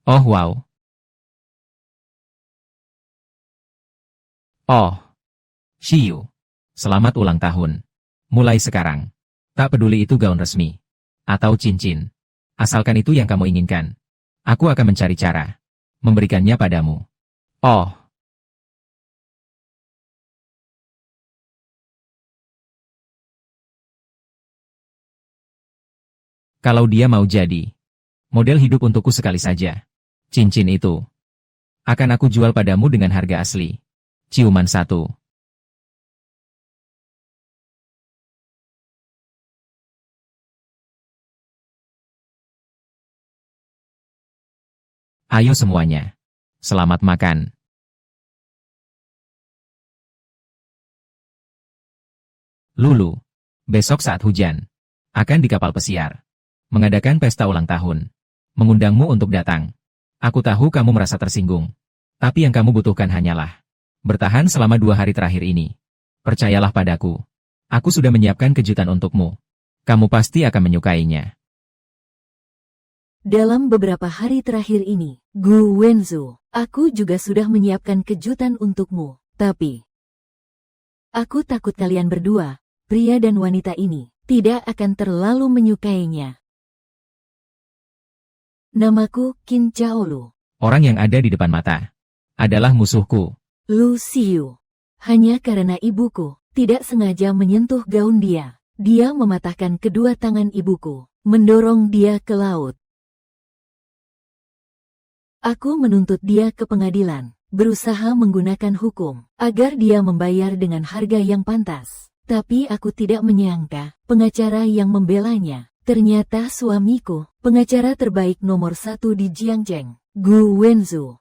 Oh wow. Oh, Xiyu. Selamat ulang tahun. Mulai sekarang. Tak peduli itu gaun resmi. Atau cincin. Asalkan itu yang kamu inginkan. Aku akan mencari cara. Memberikannya padamu. Oh. Kalau dia mau jadi model hidup untukku sekali saja. Cincin itu akan aku jual padamu dengan harga asli. Ciuman satu. Ayo semuanya. Selamat makan. Lulu. Besok saat hujan. Akan di kapal pesiar. Mengadakan pesta ulang tahun. Mengundangmu untuk datang. Aku tahu kamu merasa tersinggung. Tapi yang kamu butuhkan hanyalah bertahan selama 2 hari terakhir ini. Percayalah padaku. Aku sudah menyiapkan kejutan untukmu. Kamu pasti akan menyukainya. Dalam beberapa hari terakhir ini, Gu Wenzu, aku juga sudah menyiapkan kejutan untukmu. Tapi, aku takut kalian berdua, pria dan wanita ini, tidak akan terlalu menyukainya. Namaku Qin Chaolu. Orang yang ada di depan mata adalah musuhku. Lu Xiyu. Hanya karena ibuku tidak sengaja menyentuh gaun dia. Dia mematahkan kedua tangan ibuku, mendorong dia ke laut. Aku menuntut dia ke pengadilan, berusaha menggunakan hukum, agar dia membayar dengan harga yang pantas. Tapi aku tidak menyangka, pengacara yang membelanya, ternyata suamiku, pengacara terbaik nomor 1 di Jiangzheng, Gu Wenzu.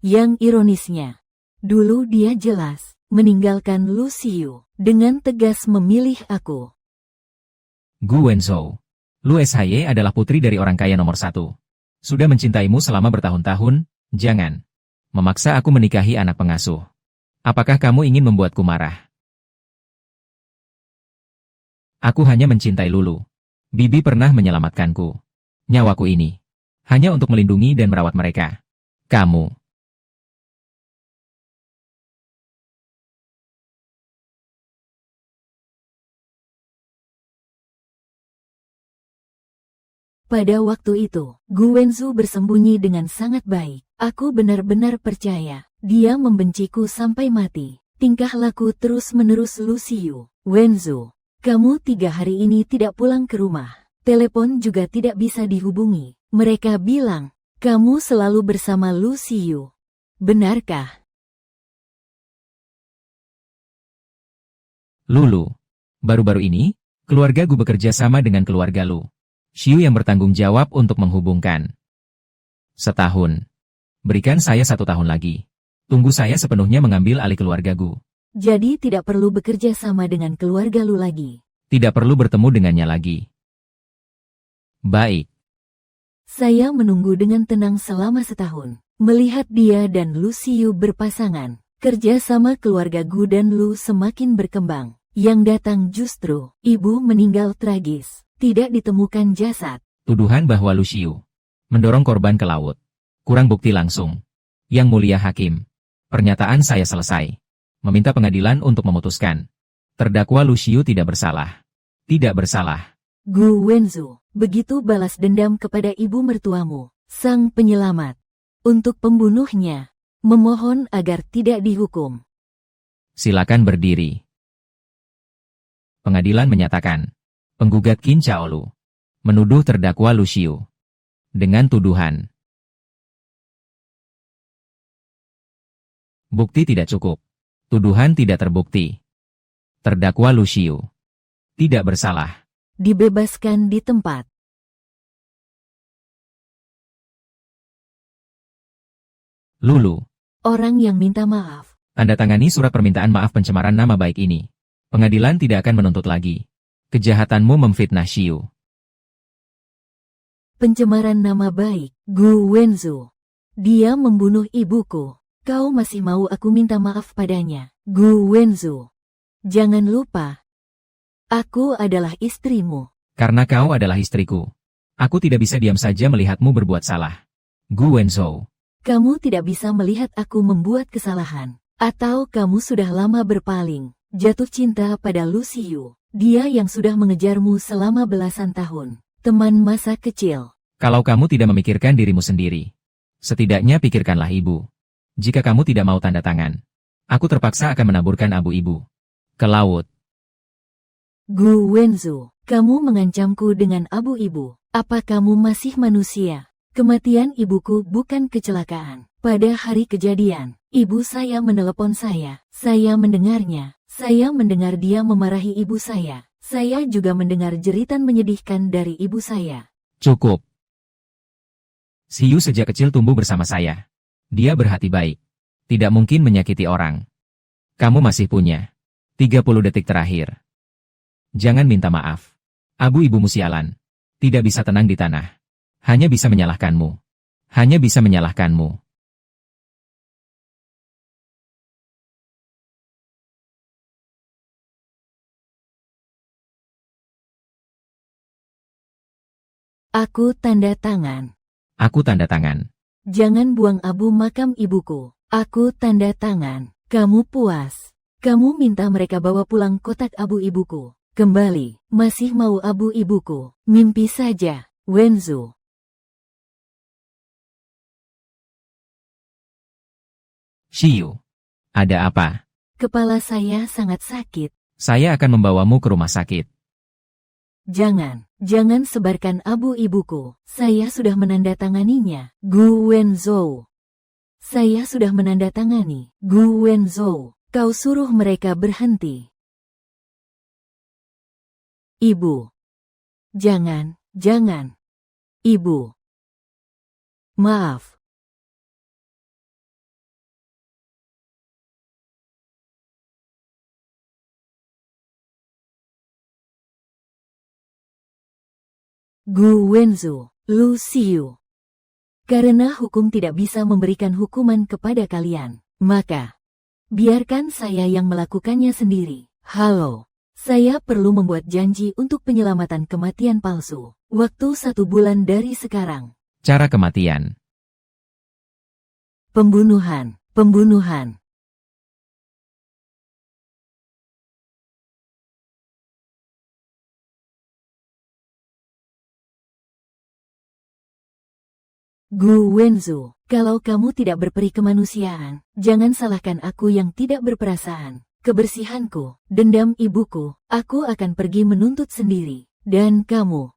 Yang ironisnya, dulu dia jelas meninggalkan Lu Xiyu, dengan tegas memilih aku. Gu Wenzhou. Lu Shye adalah putri dari orang kaya nomor 1. Sudah mencintaimu selama bertahun-tahun, jangan memaksa aku menikahi anak pengasuh. Apakah kamu ingin membuatku marah? Aku hanya mencintai Lulu. Bibi pernah menyelamatkanku. Nyawaku ini hanya untuk melindungi dan merawat mereka. Kamu. Pada waktu itu, Gu Wenzu bersembunyi dengan sangat baik. Aku benar-benar percaya, dia membenciku sampai mati. Tingkah laku terus-menerus Lu Xiyu. Wenzu, kamu 3 hari ini tidak pulang ke rumah. Telepon juga tidak bisa dihubungi. Mereka bilang, kamu selalu bersama Lu Xiyu. Benarkah? Lulu. Baru-baru ini, keluarga Gu bekerja sama dengan keluarga Lu Xiyu yang bertanggung jawab untuk menghubungkan. Setahun. Berikan saya 1 tahun lagi. Tunggu saya sepenuhnya mengambil alih keluarga Gu. Jadi tidak perlu bekerja sama dengan keluarga Lu lagi. Tidak perlu bertemu dengannya lagi. Baik. Saya menunggu dengan tenang selama setahun. Melihat dia dan Lu Xiyu berpasangan. Kerja sama keluarga Gu dan Lu semakin berkembang. Yang datang justru, ibu meninggal tragis. Tidak ditemukan jasad. Tuduhan bahwa Lu Xiyu mendorong korban ke laut. Kurang bukti langsung. Yang mulia hakim. Pernyataan saya selesai. Meminta pengadilan untuk memutuskan. Terdakwa Lu Xiyu tidak bersalah. Tidak bersalah. Gu Wenzu, begitu balas dendam kepada ibu mertuamu, sang penyelamat. Untuk pembunuhnya, memohon agar tidak dihukum. Silakan berdiri. Pengadilan menyatakan, penggugat Qin Chaolu menuduh terdakwa Lu Xiyu dengan tuduhan bukti tidak cukup. Tuduhan tidak terbukti. Terdakwa Lu Xiyu tidak bersalah. Dibebaskan di tempat. Lulu. Orang yang minta maaf. Tanda tangani surat permintaan maaf pencemaran nama baik ini. Pengadilan tidak akan menuntut lagi. Kejahatanmu memfitnah Xiyu. Pencemaran nama baik, Gu Wenzu. Dia membunuh ibuku. Kau masih mau aku minta maaf padanya, Gu Wenzu. Jangan lupa, aku adalah istrimu. Karena kau adalah istriku, Aku tidak bisa diam saja melihatmu berbuat salah. Gu Wenzhou. Kamu tidak bisa melihat aku membuat kesalahan. Atau kamu sudah lama berpaling, jatuh cinta pada Lu Xiyu. Dia yang sudah mengejarmu selama belasan tahun. Teman masa kecil. Kalau kamu tidak memikirkan dirimu sendiri, setidaknya pikirkanlah ibu. Jika kamu tidak mau tanda tangan, aku terpaksa akan menaburkan abu ibu ke laut. Gu Wenzhou, kamu mengancamku dengan abu ibu. Apa kamu masih manusia? Kematian ibuku bukan kecelakaan. Pada hari kejadian, ibu saya menelepon saya. Saya mendengarnya. Saya mendengar dia memarahi ibu saya. Saya juga mendengar jeritan menyedihkan dari ibu saya. Cukup. Xiu sejak kecil tumbuh bersama saya. Dia berhati baik. Tidak mungkin menyakiti orang. Kamu masih punya 30 detik terakhir. Jangan minta maaf. Abu ibumu sialan. Tidak bisa tenang di tanah. Hanya bisa menyalahkanmu. Hanya bisa menyalahkanmu. Aku tanda tangan. Aku tanda tangan. Jangan buang abu makam ibuku. Aku tanda tangan. Kamu puas. Kamu minta mereka bawa pulang kotak abu ibuku. Kembali. Masih mau abu ibuku. Mimpi saja. Wenzhou. Xiu. Ada apa? Kepala saya sangat sakit. Saya akan membawamu ke rumah sakit. Jangan sebarkan abu ibuku. Saya sudah menandatanganinya. Gu Wenzhou. Saya sudah menandatangani. Gu Wenzhou. Kau suruh mereka berhenti. Ibu. Jangan. Ibu. Maaf. Gu Wenzhou, Lu Xiyu. Karena hukum tidak bisa memberikan hukuman kepada kalian, maka biarkan saya yang melakukannya sendiri. Halo, saya perlu membuat janji untuk penyelamatan kematian palsu. Waktu 1 bulan dari sekarang. Cara kematian. Pembunuhan. Gu Wenzhou, kalau kamu tidak berperi kemanusiaan, jangan salahkan aku yang tidak berperasaan. Kebersihanku, dendam ibuku, aku akan pergi menuntut sendiri. Dan kamu.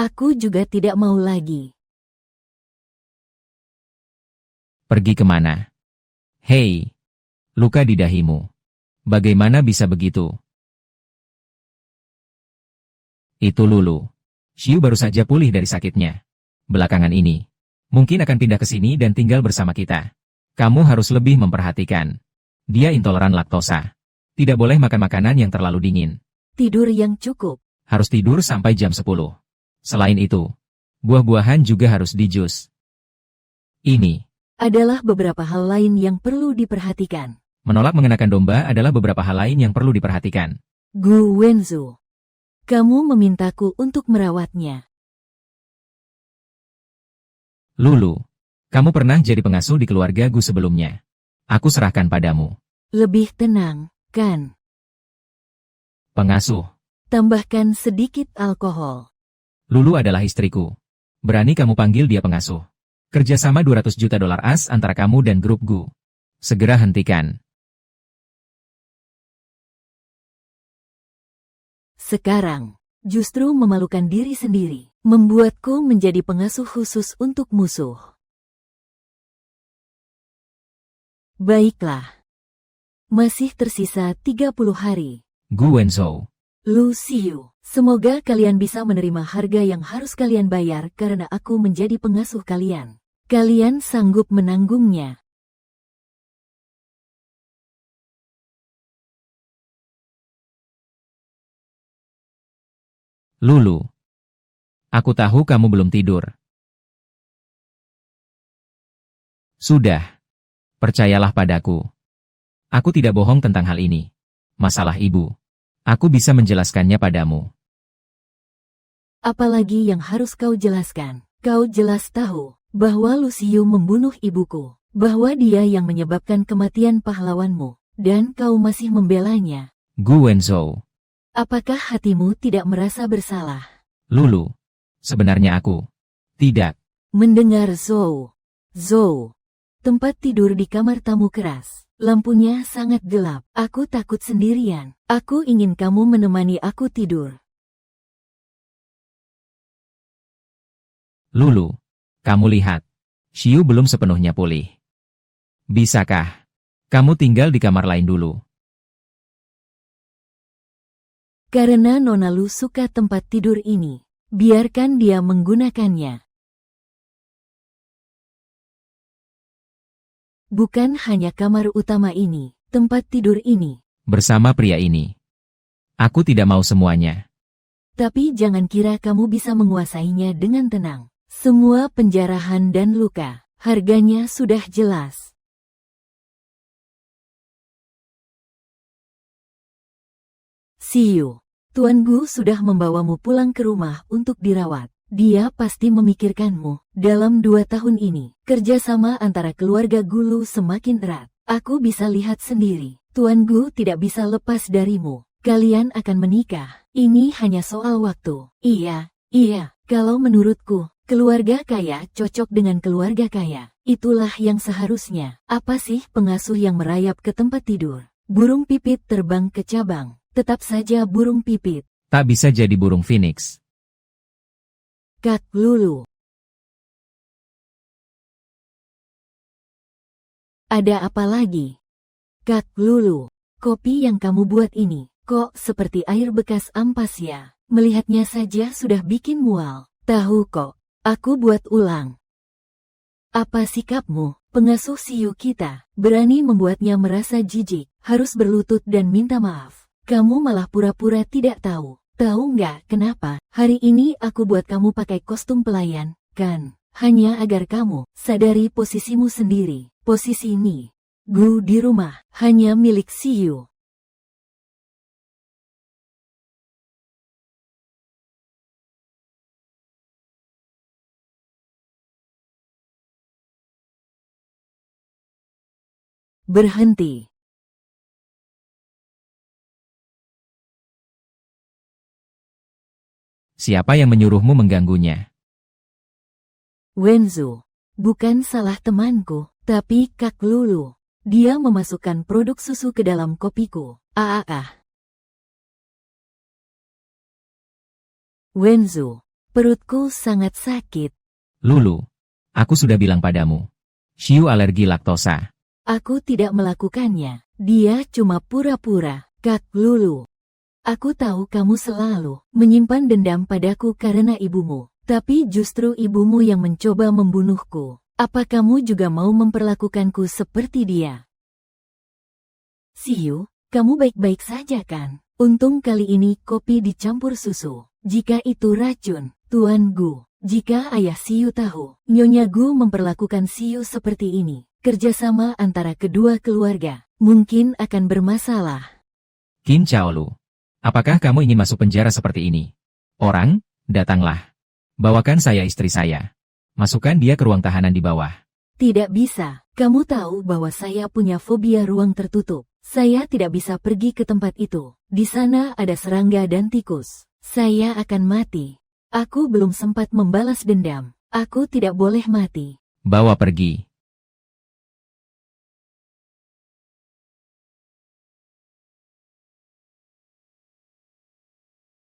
Aku juga tidak mau lagi. Pergi kemana? Hei, luka di dahimu. Bagaimana bisa begitu? Itu Lulu. Xiu baru saja pulih dari sakitnya. Belakangan ini. Mungkin akan pindah ke sini dan tinggal bersama kita. Kamu harus lebih memperhatikan. Dia intoleran laktosa. Tidak boleh makan makanan yang terlalu dingin. Tidur yang cukup. Harus tidur sampai jam 10. Selain itu, buah-buahan juga harus dijus. Ini adalah beberapa hal lain yang perlu diperhatikan. Menolak mengenakan domba adalah beberapa hal lain yang perlu diperhatikan. Gu Wenzhou, kamu memintaku untuk merawatnya. Lulu, kamu pernah jadi pengasuh di keluarga Gu sebelumnya. Aku serahkan padamu. Lebih tenang, kan? Pengasuh. Tambahkan sedikit alkohol. Lulu adalah istriku. Berani kamu panggil dia pengasuh. Kerjasama $200 juta AS antara kamu dan grup Gu. Segera hentikan. Sekarang, justru memalukan diri sendiri. Membuatku menjadi pengasuh khusus untuk musuh. Baiklah. Masih tersisa 30 hari. Gu Wenzhou. Lu Xiyu, semoga kalian bisa menerima harga yang harus kalian bayar karena aku menjadi pengasuh kalian. Kalian sanggup menanggungnya. Lulu. Aku tahu kamu belum tidur. Sudah. Percayalah padaku. Aku tidak bohong tentang hal ini. Masalah ibu. Aku bisa menjelaskannya padamu. Apalagi yang harus kau jelaskan? Kau jelas tahu bahwa Lucio membunuh ibuku, bahwa dia yang menyebabkan kematian pahlawanmu, dan kau masih membelanya. Gu Wenzhou. Apakah hatimu tidak merasa bersalah? Lulu. Sebenarnya aku. Tidak. Mendengar Zhou. Tempat tidur di kamar tamu keras. Lampunya sangat gelap. Aku takut sendirian. Aku ingin kamu menemani aku tidur. Lulu. Kamu lihat. Xiu belum sepenuhnya pulih. Bisakah kamu tinggal di kamar lain dulu? Karena Nona Lu suka tempat tidur ini, biarkan dia menggunakannya. Bukan hanya kamar utama ini, tempat tidur ini. Bersama pria ini. Aku tidak mau semuanya. Tapi jangan kira kamu bisa menguasainya dengan tenang. Semua penjarahan dan luka, harganya sudah jelas. Xiu, Tuan Gu sudah membawamu pulang ke rumah untuk dirawat. Dia pasti memikirkanmu. Dalam 2 tahun ini, kerjasama antara keluarga Gulu semakin erat. Aku bisa lihat sendiri. Tuan Gu tidak bisa lepas darimu. Kalian akan menikah. Ini hanya soal waktu. Iya. Kalau menurutku, keluarga kaya cocok dengan keluarga kaya. Itulah yang seharusnya. Apa sih pengasuh yang merayap ke tempat tidur? Burung pipit terbang ke cabang. Tetap saja burung pipit. Tak bisa jadi burung phoenix. Kak Lulu. Ada apa lagi? Kak Lulu, kopi yang kamu buat ini, kok seperti air bekas ampas ya? Melihatnya saja sudah bikin mual. Tahu kok, aku buat ulang. Apa sikapmu, pengasuh Xiu kita, berani membuatnya merasa jijik, harus berlutut dan minta maaf. Kamu malah pura-pura tidak tahu. Tahu nggak kenapa? Hari ini aku buat kamu pakai kostum pelayan, kan? Hanya agar kamu sadari posisimu sendiri. Posisi ini, Gu di rumah, hanya milik Xiu. Berhenti. Siapa yang menyuruhmu mengganggunya? Wenzu, bukan salah temanku, tapi Kak Lulu. Dia memasukkan produk susu ke dalam kopiku. Wenzu, perutku sangat sakit. Lulu. Aku sudah bilang padamu. Xiu alergi laktosa. Aku tidak melakukannya. Dia cuma pura-pura. Kak Lulu. Aku tahu kamu selalu menyimpan dendam padaku karena ibumu. Tapi justru ibumu yang mencoba membunuhku. Apa kamu juga mau memperlakukanku seperti dia? Xiu, kamu baik-baik saja kan? Untung kali ini kopi dicampur susu. Jika itu racun, Tuan Gu. Jika ayah Xiu tahu, Nyonya Gu memperlakukan Xiu seperti ini, kerjasama antara kedua keluarga mungkin akan bermasalah. Qin Chaolu. Apakah kamu ingin masuk penjara seperti ini? Orang, datanglah. Bawakan saya istri saya. Masukkan dia ke ruang tahanan di bawah. Tidak bisa. Kamu tahu bahwa saya punya fobia ruang tertutup. Saya tidak bisa pergi ke tempat itu. Di sana ada serangga dan tikus. Saya akan mati. Aku belum sempat membalas dendam. Aku tidak boleh mati. Bawa pergi.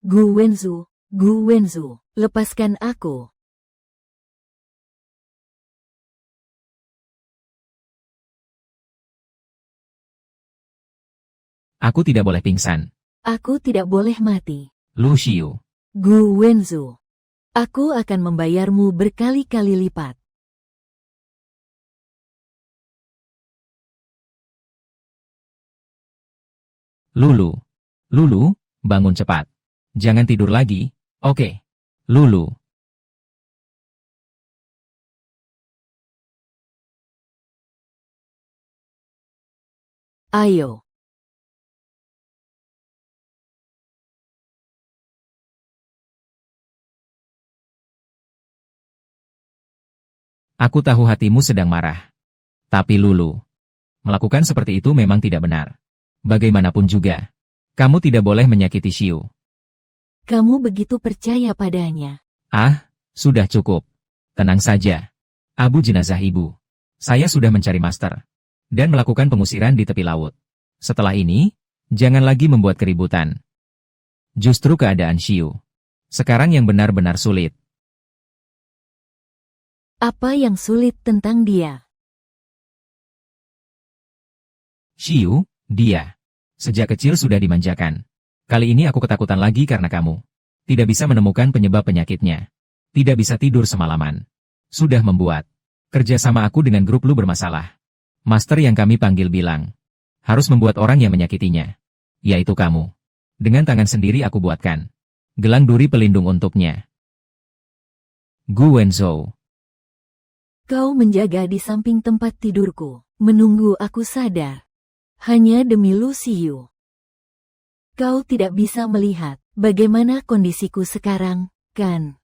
Gu Wenzu, lepaskan aku. Aku tidak boleh pingsan. Aku tidak boleh mati. Lu Xiu. Gu Wenzu, aku akan membayarmu berkali-kali lipat. Lulu. Lulu, bangun cepat. Jangan tidur lagi, oke? Lulu. Ayo. Aku tahu hatimu sedang marah. Tapi Lulu, melakukan seperti itu memang tidak benar. Bagaimanapun juga, kamu tidak boleh menyakiti Xiu. Kamu begitu percaya padanya. Ah, sudah cukup. Tenang saja. Abu jenazah ibu. Saya sudah mencari master. Dan melakukan pengusiran di tepi laut. Setelah ini, jangan lagi membuat keributan. Justru keadaan Xiu sekarang yang benar-benar sulit. Apa yang sulit tentang dia? Xiu, dia. Sejak kecil sudah dimanjakan. Kali ini aku ketakutan lagi karena kamu. Tidak bisa menemukan penyebab penyakitnya. Tidak bisa tidur semalaman. Sudah membuat kerjasama aku dengan grup lu bermasalah. Master yang kami panggil bilang, harus membuat orang yang menyakitinya. Yaitu kamu. Dengan tangan sendiri aku buatkan gelang duri pelindung untuknya. Gu Wenzhou. Kau menjaga di samping tempat tidurku, menunggu aku sadar. Hanya demi Lu Xiu. Kau tidak bisa melihat bagaimana kondisiku sekarang, kan?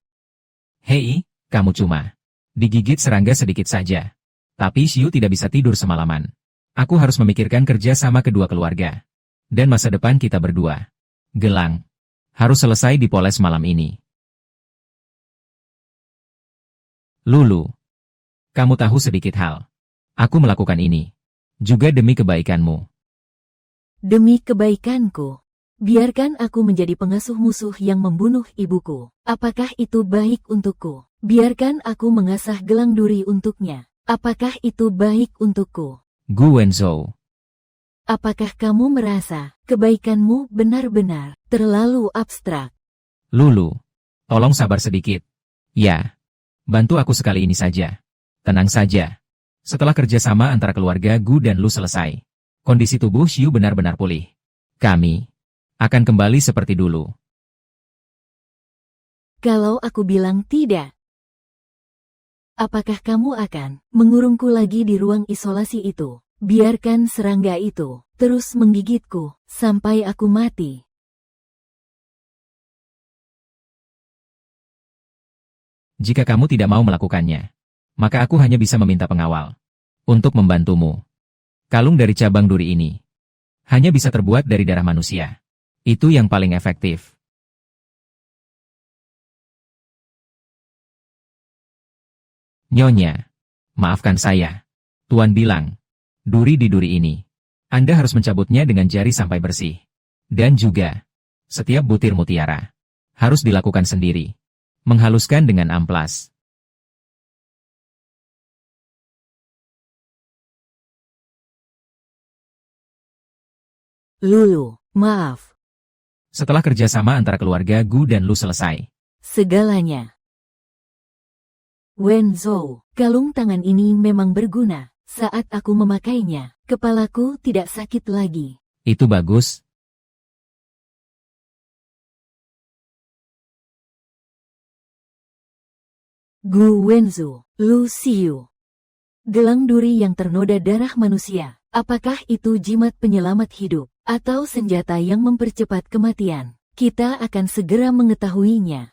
Hei, kamu cuma digigit serangga sedikit saja. Tapi Xiu tidak bisa tidur semalaman. Aku harus memikirkan kerja sama kedua keluarga. Dan masa depan kita berdua. Gelang harus selesai dipoles malam ini. Lulu, kamu tahu sedikit hal. Aku melakukan ini juga demi kebaikanmu. Demi kebaikanku. Biarkan aku menjadi pengasuh musuh yang membunuh ibuku. Apakah itu baik untukku? Biarkan aku mengasah gelang duri untuknya. Apakah itu baik untukku? Gu Wenzhou. Apakah kamu merasa kebaikanmu benar-benar terlalu abstrak? Lulu, tolong sabar sedikit. Ya, bantu aku sekali ini saja. Tenang saja. Setelah kerjasama antara keluarga Gu dan Lu selesai, kondisi tubuh Xiu benar-benar pulih. Kami akan kembali seperti dulu. Kalau aku bilang tidak, apakah kamu akan mengurungku lagi di ruang isolasi itu? Biarkan serangga itu terus menggigitku sampai aku mati. Jika kamu tidak mau melakukannya, maka aku hanya bisa meminta pengawal untuk membantumu. Kalung dari cabang duri ini hanya bisa terbuat dari darah manusia. Itu yang paling efektif. Nyonya, maafkan saya. Tuan bilang, duri di duri ini, Anda harus mencabutnya dengan jari sampai bersih. Dan juga, setiap butir mutiara harus dilakukan sendiri. Menghaluskan dengan amplas. Lulu, maaf. Setelah kerjasama antara keluarga Gu dan Lu selesai, Segalanya. Wenzhou, kalung tangan ini memang berguna. Saat aku memakainya, kepalaku tidak sakit lagi. itu bagus. Gu Wenzhou, Lu Xiu. Gelang duri yang ternoda darah manusia. Apakah itu jimat penyelamat hidup, atau senjata yang mempercepat kematian? Kita akan segera mengetahuinya.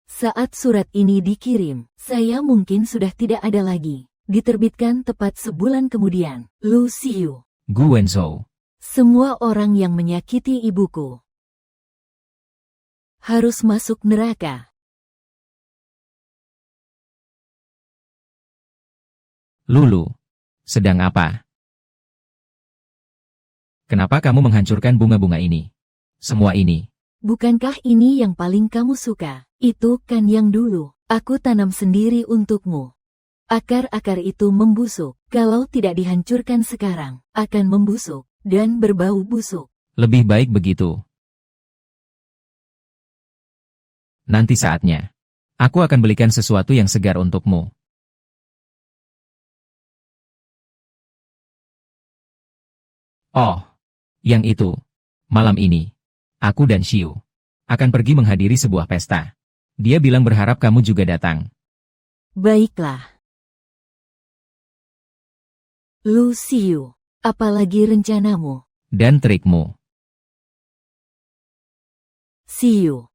Saat surat ini dikirim, saya mungkin sudah tidak ada lagi. Diterbitkan tepat sebulan kemudian. Lu Xiu. Gu Wenzhou. Semua orang yang menyakiti ibuku harus masuk neraka. Lulu, sedang apa? Kenapa kamu menghancurkan bunga-bunga ini? Semua ini. Bukankah ini yang paling kamu suka? Itu kan yang dulu aku tanam sendiri untukmu. Akar-akar itu membusuk. Kalau tidak dihancurkan sekarang, akan membusuk dan berbau busuk. Lebih baik begitu. Nanti saatnya, aku akan belikan sesuatu yang segar untukmu. Oh, yang itu. Malam ini, aku dan Xiu akan pergi menghadiri sebuah pesta. Dia bilang berharap kamu juga datang. Baiklah. Lu Xiu, apalagi rencanamu? Dan trikmu. Xiu.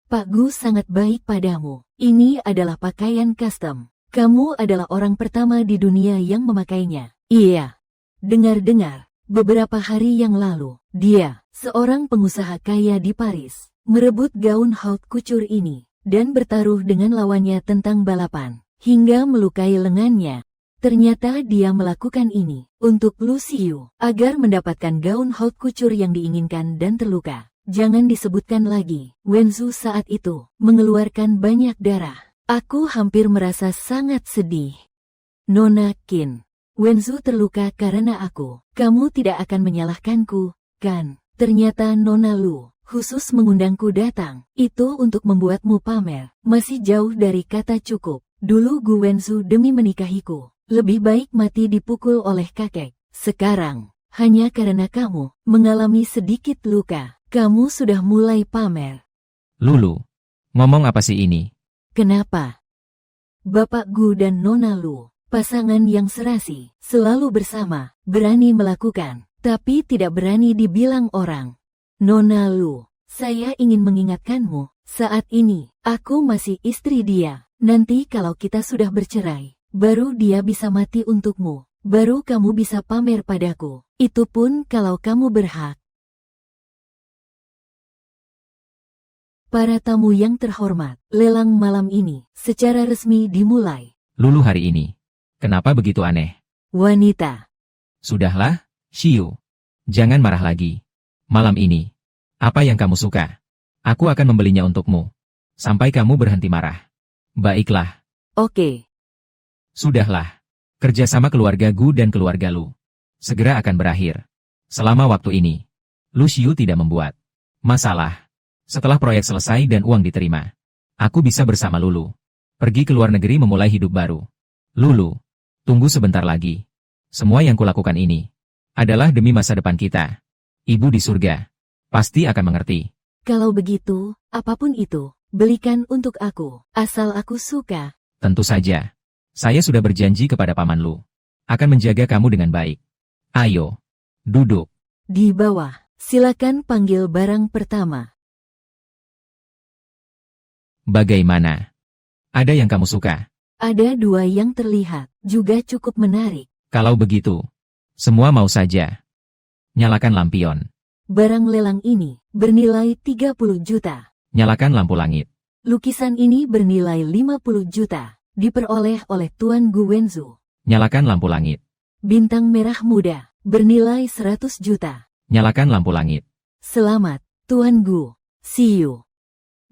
Pak Gu sangat baik padamu. Ini adalah pakaian custom. Kamu adalah orang pertama di dunia yang memakainya. Iya. Dengar-dengar, beberapa hari yang lalu, dia, seorang pengusaha kaya di Paris, merebut gaun haute couture ini, dan bertaruh dengan lawannya tentang balapan, hingga melukai lengannya. Ternyata dia melakukan ini untuk Lu Xiu, agar mendapatkan gaun haute couture yang diinginkan dan terluka. Jangan disebutkan lagi, Wenzu saat itu mengeluarkan banyak darah. Aku hampir merasa sangat sedih. Nona Qin, Wenzu terluka karena aku. Kamu tidak akan menyalahkanku, kan? Ternyata Nona Lu khusus mengundangku datang. Itu untuk membuatmu pamer. Masih jauh dari kata cukup. Dulu Gu Wenzu demi menikahiku. Lebih baik mati dipukul oleh kakek. Sekarang, hanya karena kamu mengalami sedikit luka, kamu sudah mulai pamer. Lulu, ngomong apa sih ini? Kenapa? Bapak Gu dan Nona Lu, pasangan yang serasi, selalu bersama, berani melakukan, tapi tidak berani dibilang orang. Nona Lu, saya ingin mengingatkanmu, saat ini, aku masih istri dia. Nanti kalau kita sudah bercerai, baru dia bisa mati untukmu. Baru kamu bisa pamer padaku. Itu pun kalau kamu berhak. Para tamu yang terhormat, lelang malam ini secara resmi dimulai. Lulu hari ini. Kenapa begitu aneh? Wanita. Sudahlah, Xiu. Jangan marah lagi. Malam ini, apa yang kamu suka? Aku akan membelinya untukmu. Sampai kamu berhenti marah. Baiklah. Oke. Sudahlah. Kerjasama keluarga Gu dan keluarga Lu segera akan berakhir. Selama waktu ini, Lu Xiu tidak membuat masalah. Setelah proyek selesai dan uang diterima, aku bisa bersama Lulu pergi ke luar negeri memulai hidup baru. Lulu, tunggu sebentar lagi. Semua yang kulakukan ini adalah demi masa depan kita. Ibu di surga pasti akan mengerti. Kalau begitu, apapun itu, belikan untuk aku, asal aku suka. Tentu saja. Saya sudah berjanji kepada Paman Lu akan menjaga kamu dengan baik. Ayo, duduk. Di bawah, silakan panggil barang pertama. Bagaimana? Ada yang kamu suka? Ada dua yang terlihat, juga cukup menarik. Kalau begitu, semua mau saja. Nyalakan lampion. Barang lelang ini bernilai 30 juta. Nyalakan lampu langit. Lukisan ini bernilai 50 juta. Diperoleh oleh Tuan Gu Wenzu. Nyalakan lampu langit. Bintang merah muda bernilai 100 juta. Nyalakan lampu langit. Selamat, Tuan Gu. Xiu.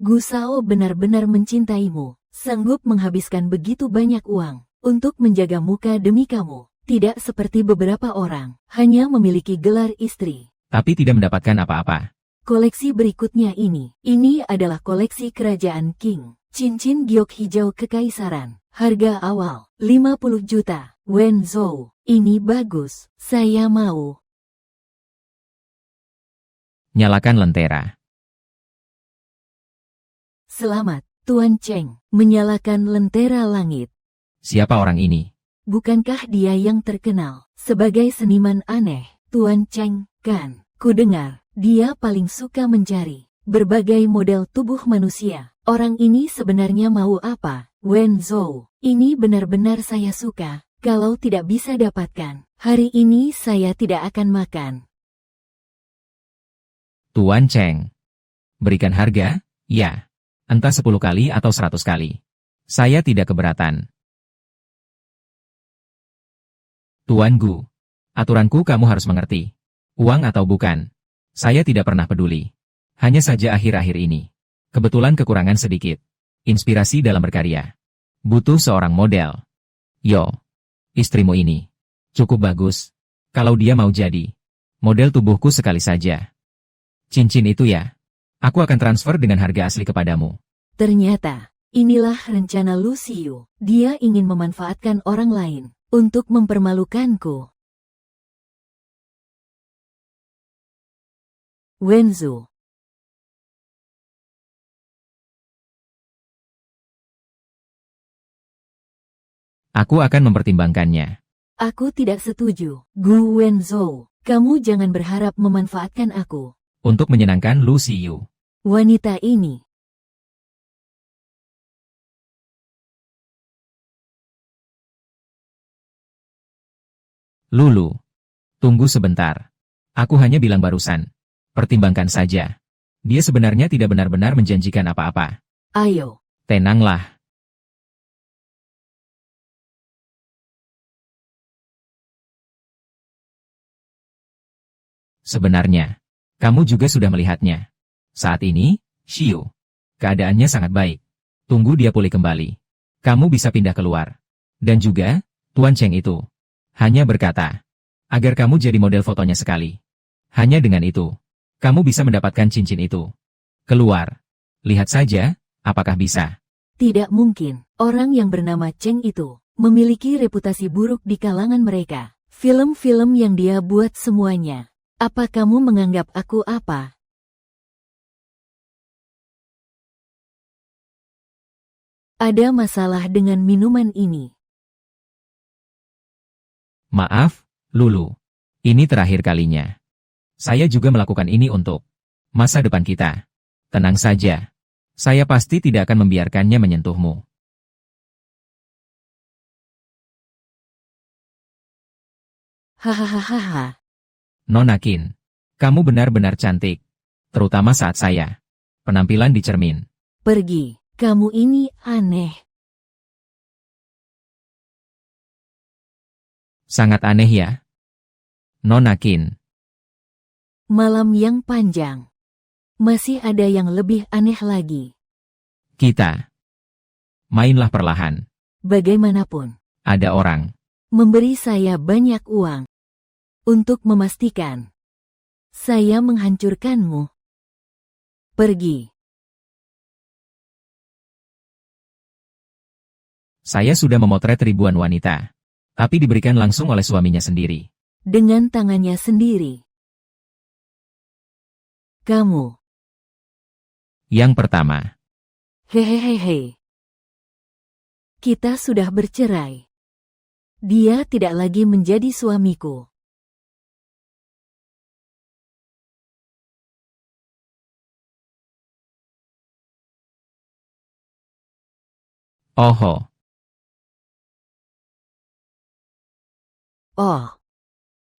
Gu Shao benar-benar mencintaimu, sanggup menghabiskan begitu banyak uang untuk menjaga muka demi kamu. Tidak seperti beberapa orang, hanya memiliki gelar istri. Tapi tidak mendapatkan apa-apa. Koleksi berikutnya ini adalah koleksi kerajaan Qing. Cincin giok hijau kekaisaran. Harga awal, 50 juta. Wenzhou, ini bagus, saya mau. Nyalakan lentera. Selamat, Tuan Cheng, menyalakan lentera langit. Siapa orang ini? Bukankah dia yang terkenal sebagai seniman aneh, Tuan Cheng, kan? Kudengar, dia paling suka mencari berbagai model tubuh manusia. Orang ini sebenarnya mau apa? Wenzhou, ini benar-benar saya suka. Kalau tidak bisa dapatkan, hari ini saya tidak akan makan. Tuan Cheng. Berikan harga? Ya. Entah 10 kali atau 100 kali. Saya tidak keberatan. Tuan Gu. Aturanku kamu harus mengerti. Uang atau bukan. Saya tidak pernah peduli. Hanya saja akhir-akhir ini. Kebetulan kekurangan sedikit. Inspirasi dalam berkarya. Butuh seorang model. Yo. Istrimu ini. Cukup bagus. Kalau dia mau jadi model tubuhku sekali saja. Cincin itu ya. Aku akan transfer dengan harga asli kepadamu. Ternyata, inilah rencana Lu Xiu. Dia ingin memanfaatkan orang lain untuk mempermalukanku. Wenzu. Aku akan mempertimbangkannya. Aku tidak setuju. Gu Wenzhou, kamu jangan berharap memanfaatkan aku. Untuk menyenangkan Lu Xiu. Wanita ini. Lulu, tunggu sebentar. Aku hanya bilang barusan. Pertimbangkan saja. Dia sebenarnya tidak benar-benar menjanjikan apa-apa. Ayo. Tenanglah. Sebenarnya, kamu juga sudah melihatnya. Saat ini, Xiu, keadaannya sangat baik. Tunggu dia pulih kembali. Kamu bisa pindah keluar. Dan juga, Tuan Cheng itu hanya berkata, agar kamu jadi model fotonya sekali. Hanya dengan itu, kamu bisa mendapatkan cincin itu. Keluar. Lihat saja, apakah bisa. Tidak mungkin. Orang yang bernama Cheng itu memiliki reputasi buruk di kalangan mereka. Film-film yang dia buat semuanya. Apa kamu menganggap aku apa? Ada masalah dengan minuman ini. Maaf, Lulu. Ini terakhir kalinya. Saya juga melakukan ini untuk masa depan kita. Tenang saja. Saya pasti tidak akan membiarkannya menyentuhmu. Hahaha. Nona Qin, kamu benar-benar cantik. Terutama saat saya penampilan di cermin. Pergi. Kamu ini aneh. Sangat aneh ya. Nona Qin. Malam yang panjang. Masih ada yang lebih aneh lagi. Kita. Mainlah perlahan. Bagaimanapun. Ada orang. Memberi saya banyak uang. Untuk memastikan. Saya menghancurkanmu. Pergi. Saya sudah memotret ribuan wanita. Tapi diberikan langsung oleh suaminya sendiri. Dengan tangannya sendiri. Kamu. Yang pertama. Hehehehe. Kita sudah bercerai. Dia tidak lagi menjadi suamiku. Oho. Oh.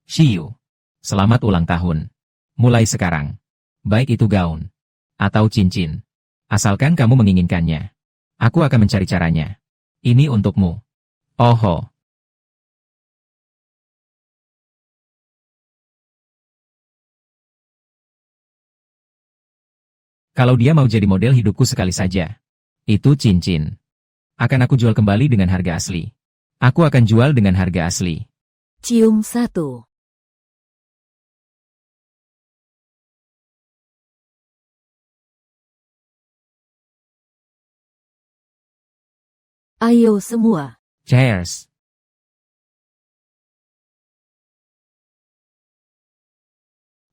Xiu. Selamat ulang tahun. Mulai sekarang. Baik itu gaun. Atau cincin. Asalkan kamu menginginkannya. Aku akan mencari caranya. Ini untukmu. Oho. Kalau dia mau jadi model hidupku sekali saja. Itu cincin. Akan aku jual kembali dengan harga asli. Aku akan jual dengan harga asli. Cium satu. Ayo semua. Cheers.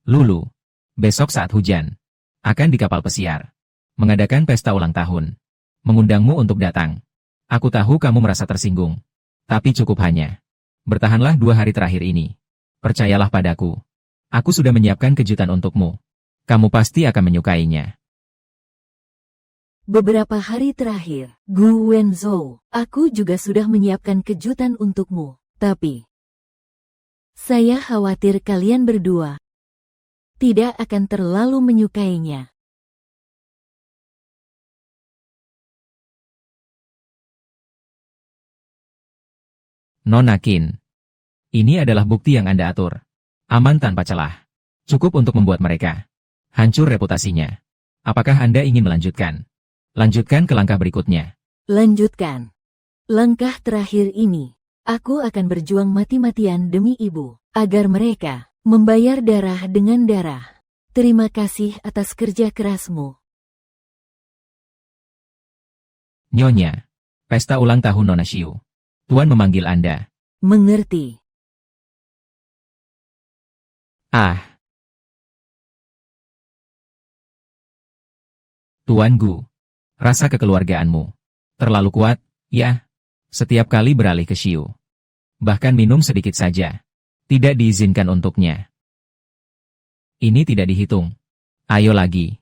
Lulu. Besok saat hujan. Akan di kapal pesiar. Mengadakan pesta ulang tahun. Mengundangmu untuk datang. Aku tahu kamu merasa tersinggung. Tapi cukup hanya. Bertahanlah 2 hari terakhir ini. Percayalah padaku. Aku sudah menyiapkan kejutan untukmu. Kamu pasti akan menyukainya. Beberapa hari terakhir, Gu Wenzhou, aku juga sudah menyiapkan kejutan untukmu. Tapi, saya khawatir kalian berdua tidak akan terlalu menyukainya. Nona Qin. Ini adalah bukti yang Anda atur. Aman tanpa celah. Cukup untuk membuat mereka hancur reputasinya. Apakah Anda ingin melanjutkan? Lanjutkan ke langkah berikutnya. Lanjutkan. Langkah terakhir ini, aku akan berjuang mati-matian demi ibu, agar mereka membayar darah dengan darah. Terima kasih atas kerja kerasmu. Nyonya. Pesta ulang tahun Nona Xiu. Tuan memanggil Anda. Mengerti. Ah. Tuan Gu. Rasa kekeluargaanmu terlalu kuat, ya. Setiap kali beralih ke Xiu. Bahkan minum sedikit saja. Tidak diizinkan untuknya. Ini tidak dihitung. Ayo lagi.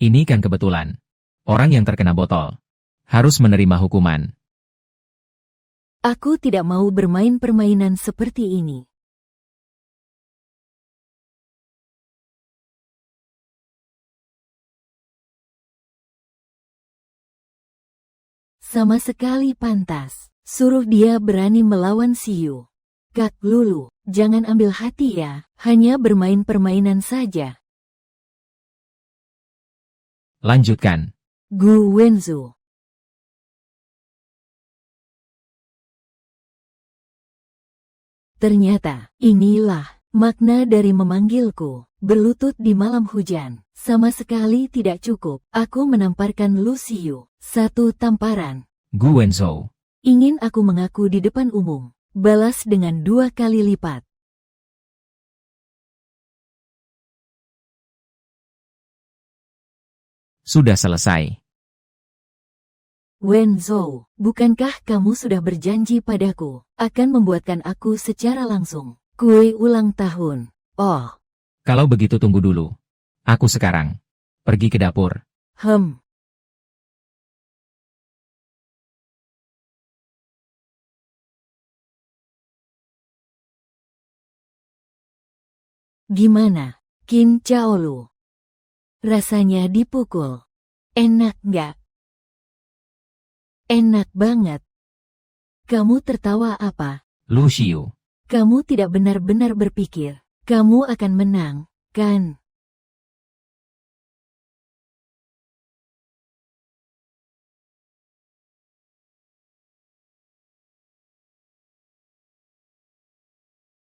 Ini kan kebetulan. Orang yang terkena botol harus menerima hukuman. Aku tidak mau bermain permainan seperti ini. Sama sekali pantas. Suruh dia berani melawan Xiu. Kak Lulu, jangan ambil hati ya. Hanya bermain permainan saja. Lanjutkan. Gu Wenzu. Ternyata, inilah makna dari memanggilku. Berlutut di malam hujan. Sama sekali tidak cukup. Aku menamparkan Lu Xiu. Satu tamparan. Gu Wenzhou. Ingin aku mengaku di depan umum. Balas dengan 2 kali lipat. Sudah selesai. Wenzhou, bukankah kamu sudah berjanji padaku akan membuatkan aku secara langsung kue ulang tahun? Oh, Kalau begitu tunggu dulu. Aku sekarang pergi ke dapur. Gimana, Qin Chaolu? Rasanya dipukul. Enak nggak? Enak banget. Kamu tertawa apa? Lu Xiu. Kamu tidak benar-benar berpikir kamu akan menang, kan?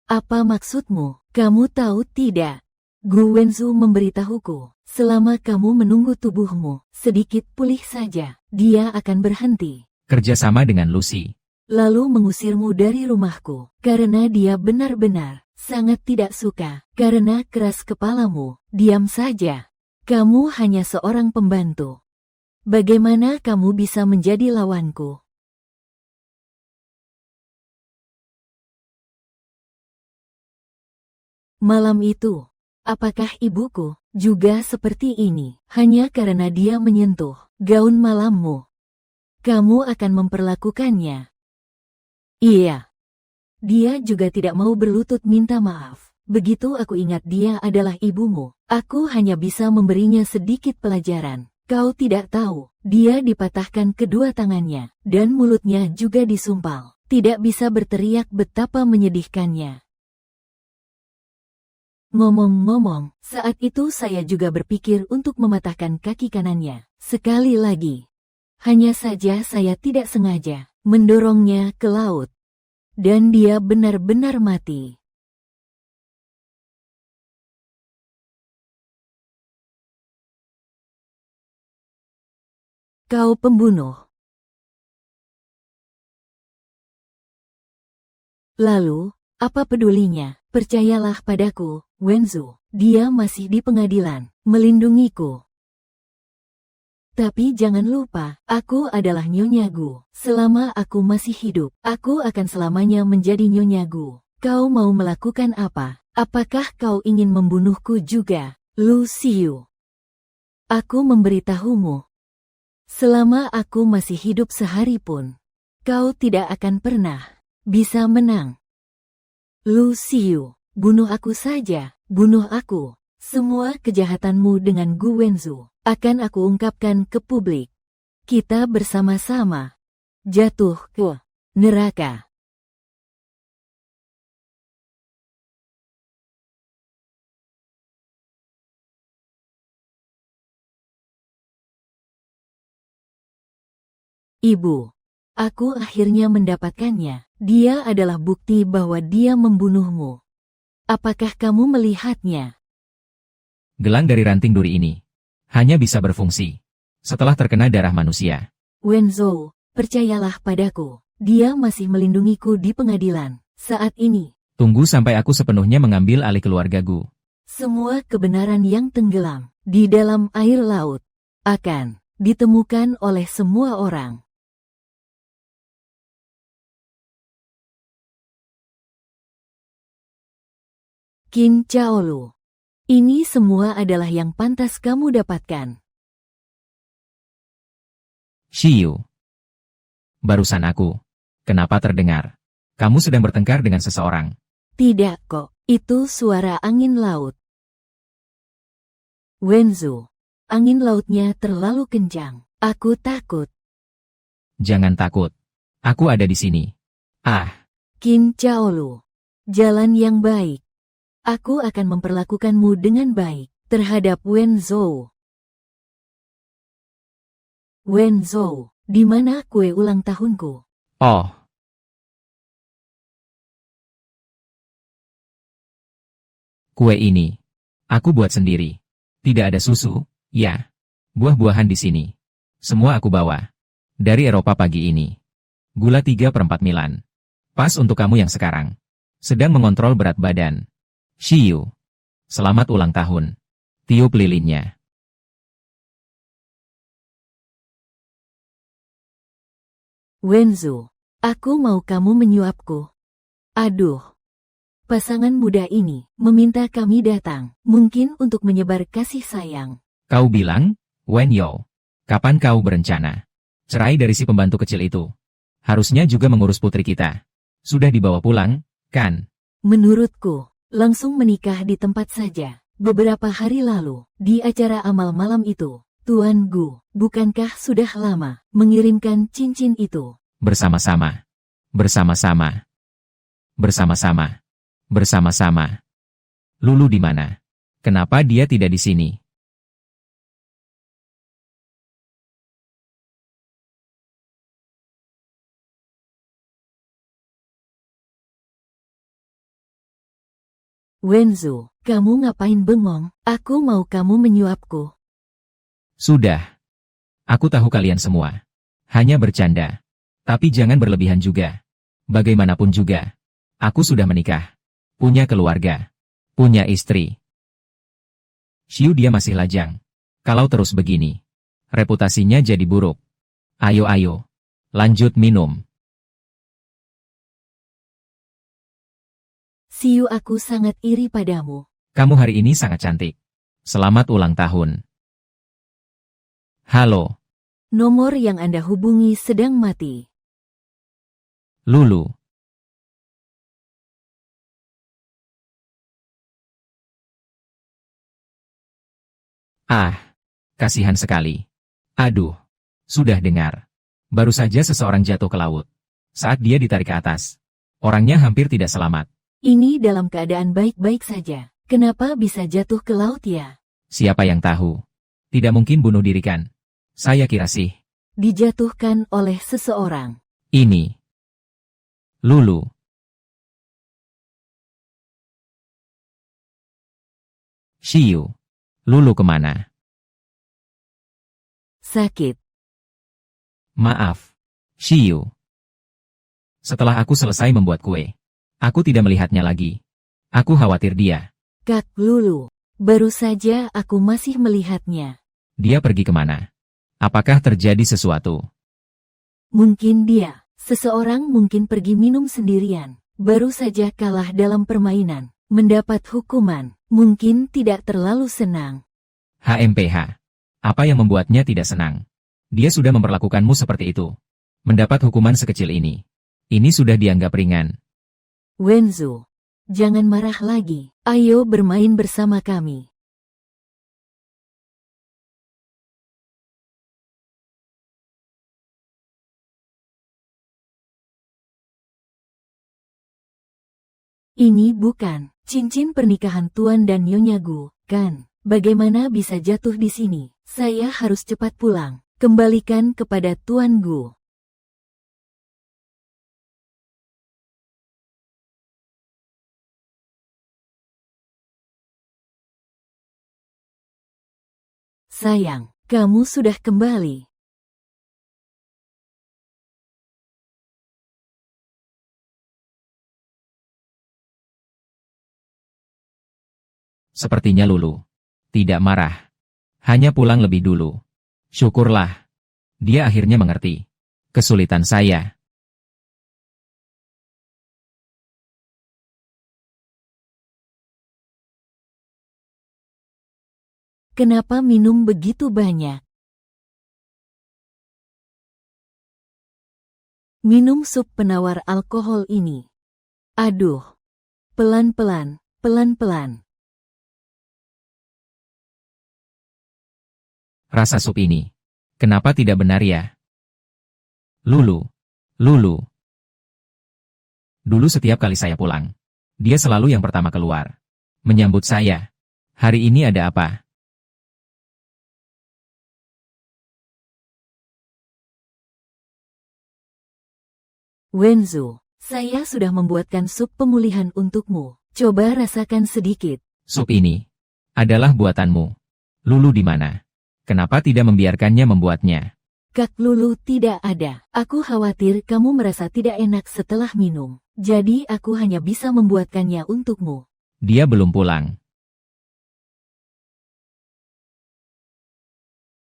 Apa maksudmu? Kamu tahu tidak? Gu Wenzu memberitahuku, selama kamu menunggu tubuhmu sedikit pulih saja, dia akan berhenti. Kerjasama dengan Lucy. Lalu mengusirmu dari rumahku, karena dia benar-benar sangat tidak suka, karena keras kepalamu. Diam saja. Kamu hanya seorang pembantu. Bagaimana kamu bisa menjadi lawanku? Malam itu, apakah ibuku juga seperti ini? Hanya karena dia menyentuh gaun malammu, kamu akan memperlakukannya. Iya. Dia juga tidak mau berlutut minta maaf. Begitu aku ingat dia adalah ibumu, aku hanya bisa memberinya sedikit pelajaran. Kau tidak tahu, dia dipatahkan kedua tangannya, dan mulutnya juga disumpal. Tidak bisa berteriak betapa menyedihkannya. Ngomong-ngomong, saat itu saya juga berpikir untuk mematahkan kaki kanannya. Sekali lagi. Hanya saja saya tidak sengaja mendorongnya ke laut. Dan dia benar-benar mati. Kau pembunuh. Lalu, apa pedulinya? Percayalah padaku, Wenzu. Dia masih di pengadilan, melindungiku. Tapi jangan lupa, aku adalah Nyonya Gu. Selama aku masih hidup, aku akan selamanya menjadi Nyonya Gu. Kau mau melakukan apa? Apakah kau ingin membunuhku juga, Lu Xiu? Aku memberitahumu. Selama aku masih hidup sehari pun, kau tidak akan pernah bisa menang. Lu Xiu, bunuh aku saja, bunuh aku. Semua kejahatanmu dengan Gu Wenzu akan aku ungkapkan ke publik. Kita bersama-sama jatuh ke neraka. Ibu, aku akhirnya mendapatkannya. Dia adalah bukti bahwa dia membunuhmu. Apakah kamu melihatnya? Gelang dari ranting duri ini hanya bisa berfungsi setelah terkena darah manusia. Wenzhou, percayalah padaku. Dia masih melindungiku di pengadilan saat ini. Tunggu sampai aku sepenuhnya mengambil alih keluarga Gu. Semua kebenaran yang tenggelam di dalam air laut akan ditemukan oleh semua orang. Qin Chaolu. Ini semua adalah yang pantas kamu dapatkan. Shiyu. Barusan aku. Kenapa terdengar? Kamu sedang bertengkar dengan seseorang. Tidak kok, itu suara angin laut. Wenzu, angin lautnya terlalu kencang. Aku takut. Jangan takut. Aku ada di sini. Ah, Qin Chaolu. Jalan yang baik. Aku akan memperlakukanmu dengan baik terhadap Wenzhou. Wenzhou, di mana kue ulang tahunku? oh. Kue ini. Aku buat sendiri. Tidak ada susu, ya. Buah-buahan di sini. Semua aku bawa. Dari Eropa pagi ini. Gula 3/4 Milan. Pas untuk kamu yang sekarang. Sedang mengontrol berat badan. Shiyu. Selamat ulang tahun. Tiup lilinnya. Wenzu, aku mau kamu menyuapku. Aduh. Pasangan muda ini meminta kami datang, mungkin untuk menyebar kasih sayang. Kau bilang, Wenyo. Kapan kau berencana? Cerai dari si pembantu kecil itu. Harusnya juga mengurus putri kita. Sudah dibawa pulang, kan? Menurutku, langsung menikah di tempat saja. Beberapa hari lalu, di acara amal malam itu, Tuan Gu, bukankah sudah lama mengirimkan cincin itu? Bersama-sama. Bersama-sama. Bersama-sama. Bersama-sama. Lulu di mana? Kenapa dia tidak di sini? Wenzu, kamu ngapain bengong? Aku mau kamu menyuapku. Sudah. Aku tahu kalian semua. Hanya bercanda. Tapi jangan berlebihan juga. Bagaimanapun juga. Aku sudah menikah. Punya keluarga. Punya istri. Shiu dia masih lajang. Kalau terus begini. Reputasinya jadi buruk. Ayo. Lanjut minum. Siu, aku sangat iri padamu. Kamu hari ini sangat cantik. Selamat ulang tahun. Halo, Nomor yang Anda hubungi sedang mati. Lulu. Ah, kasihan sekali. Aduh, sudah dengar. Baru saja seseorang jatuh ke laut. Saat dia ditarik ke atas, orangnya hampir tidak selamat. Ini dalam keadaan baik-baik saja. Kenapa bisa jatuh ke laut ya? Siapa yang tahu? Tidak mungkin bunuh diri kan? Saya kira sih. Dijatuhkan oleh seseorang. Ini. Lulu. Shiyu. Lulu kemana? Sakit. Maaf. Shiyu. Setelah aku selesai membuat kue, aku tidak melihatnya lagi. Aku khawatir dia. Kak Lulu. Baru saja aku masih melihatnya. Dia pergi kemana? Apakah terjadi sesuatu? Mungkin dia, seseorang mungkin pergi minum sendirian. Baru saja kalah dalam permainan. Mendapat hukuman. Mungkin tidak terlalu senang. HMPH. Apa yang membuatnya tidak senang? Dia sudah memperlakukanmu seperti itu. Mendapat hukuman sekecil ini. Ini sudah dianggap ringan. Wenzu. Jangan marah lagi. Ayo bermain bersama kami. Ini bukan cincin pernikahan Tuan dan Nyonya Gu, kan? Bagaimana bisa jatuh di sini? Saya harus cepat pulang. Kembalikan kepada Tuan Gu. Sayang, kamu sudah kembali. Sepertinya Lulu tidak marah. Hanya pulang lebih dulu. Syukurlah. Dia akhirnya mengerti kesulitan saya. Kenapa minum begitu banyak? Minum sup penawar alkohol ini. Aduh. Pelan-pelan, pelan-pelan. Rasa sup ini. Kenapa tidak benar ya? Lulu. Lulu. Dulu setiap kali saya pulang, dia selalu yang pertama keluar. Menyambut saya. Hari ini ada apa? Wenzu, saya sudah membuatkan sup pemulihan untukmu. Coba rasakan sedikit. Sup ini adalah buatanmu. Lulu di mana? Kenapa tidak membiarkannya membuatnya? Kak Lulu tidak ada. Aku khawatir kamu merasa tidak enak setelah minum. Jadi aku hanya bisa membuatkannya untukmu. Dia belum pulang.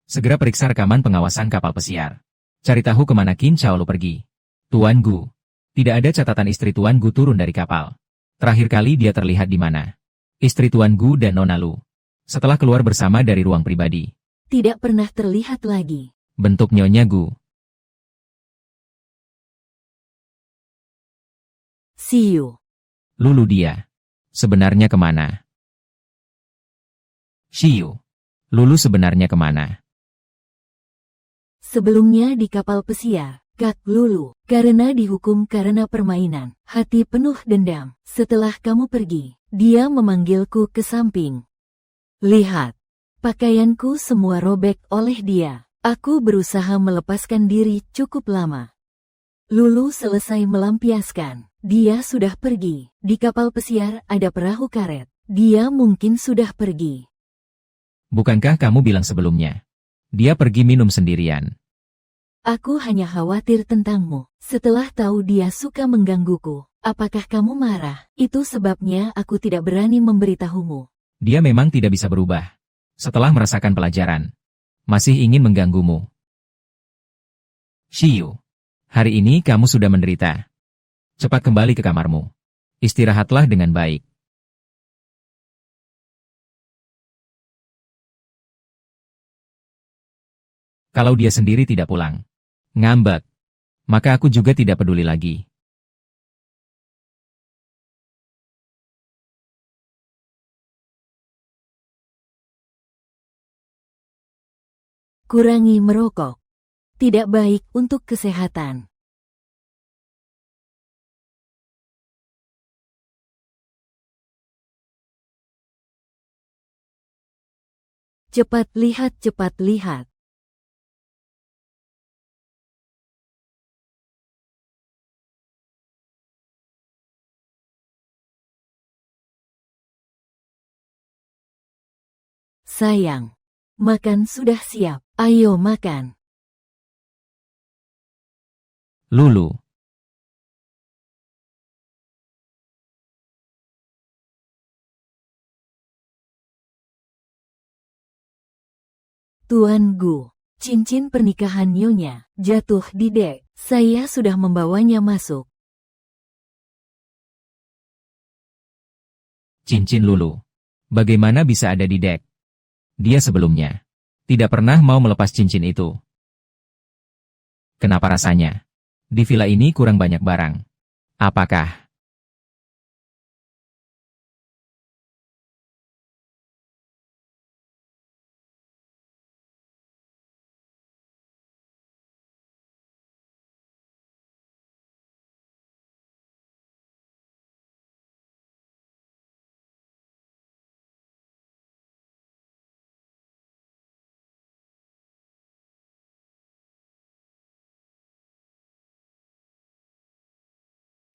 Segera periksa rekaman pengawasan kapal pesiar. Cari tahu kemana Qin Chaolu pergi. Tuan Gu. Tidak ada catatan istri Tuan Gu turun dari kapal. Terakhir kali dia terlihat di mana? Istri Tuan Gu dan Nona Lu. Setelah keluar bersama dari ruang pribadi. Tidak pernah terlihat lagi. Bentuk Nyonya Gu. See you. Lulu dia. Sebenarnya kemana? Shiyu. Lulu sebenarnya kemana? Sebelumnya di kapal pesiar, Kak Lulu, karena dihukum karena permainan, hati penuh dendam. Setelah kamu pergi, dia memanggilku ke samping. Lihat, pakaianku semua robek oleh dia. Aku berusaha melepaskan diri cukup lama. Lulu selesai melampiaskan. Dia sudah pergi. Di kapal pesiar ada perahu karet. Dia mungkin sudah pergi. Bukankah kamu bilang sebelumnya? Dia pergi minum sendirian. Aku hanya khawatir tentangmu. Setelah tahu dia suka menggangguku, apakah kamu marah? Itu sebabnya aku tidak berani memberitahumu. Dia memang tidak bisa berubah. Setelah merasakan pelajaran, masih ingin mengganggumu. Shiyu, hari ini kamu sudah menderita. Cepat kembali ke kamarmu. Istirahatlah dengan baik. Kalau dia sendiri tidak pulang, ngambek, maka aku juga tidak peduli lagi. Kurangi merokok. Tidak baik untuk kesehatan. Cepat lihat, cepat lihat. Sayang, makan sudah siap. Ayo makan. Lulu. Tuan Gu, cincin pernikahan Nyonya jatuh di dek. Saya sudah membawanya masuk. Cincin Lulu. Bagaimana bisa ada di dek? Dia sebelumnya tidak pernah mau melepas cincin itu. Kenapa rasanya? Di villa ini kurang banyak barang. Apakah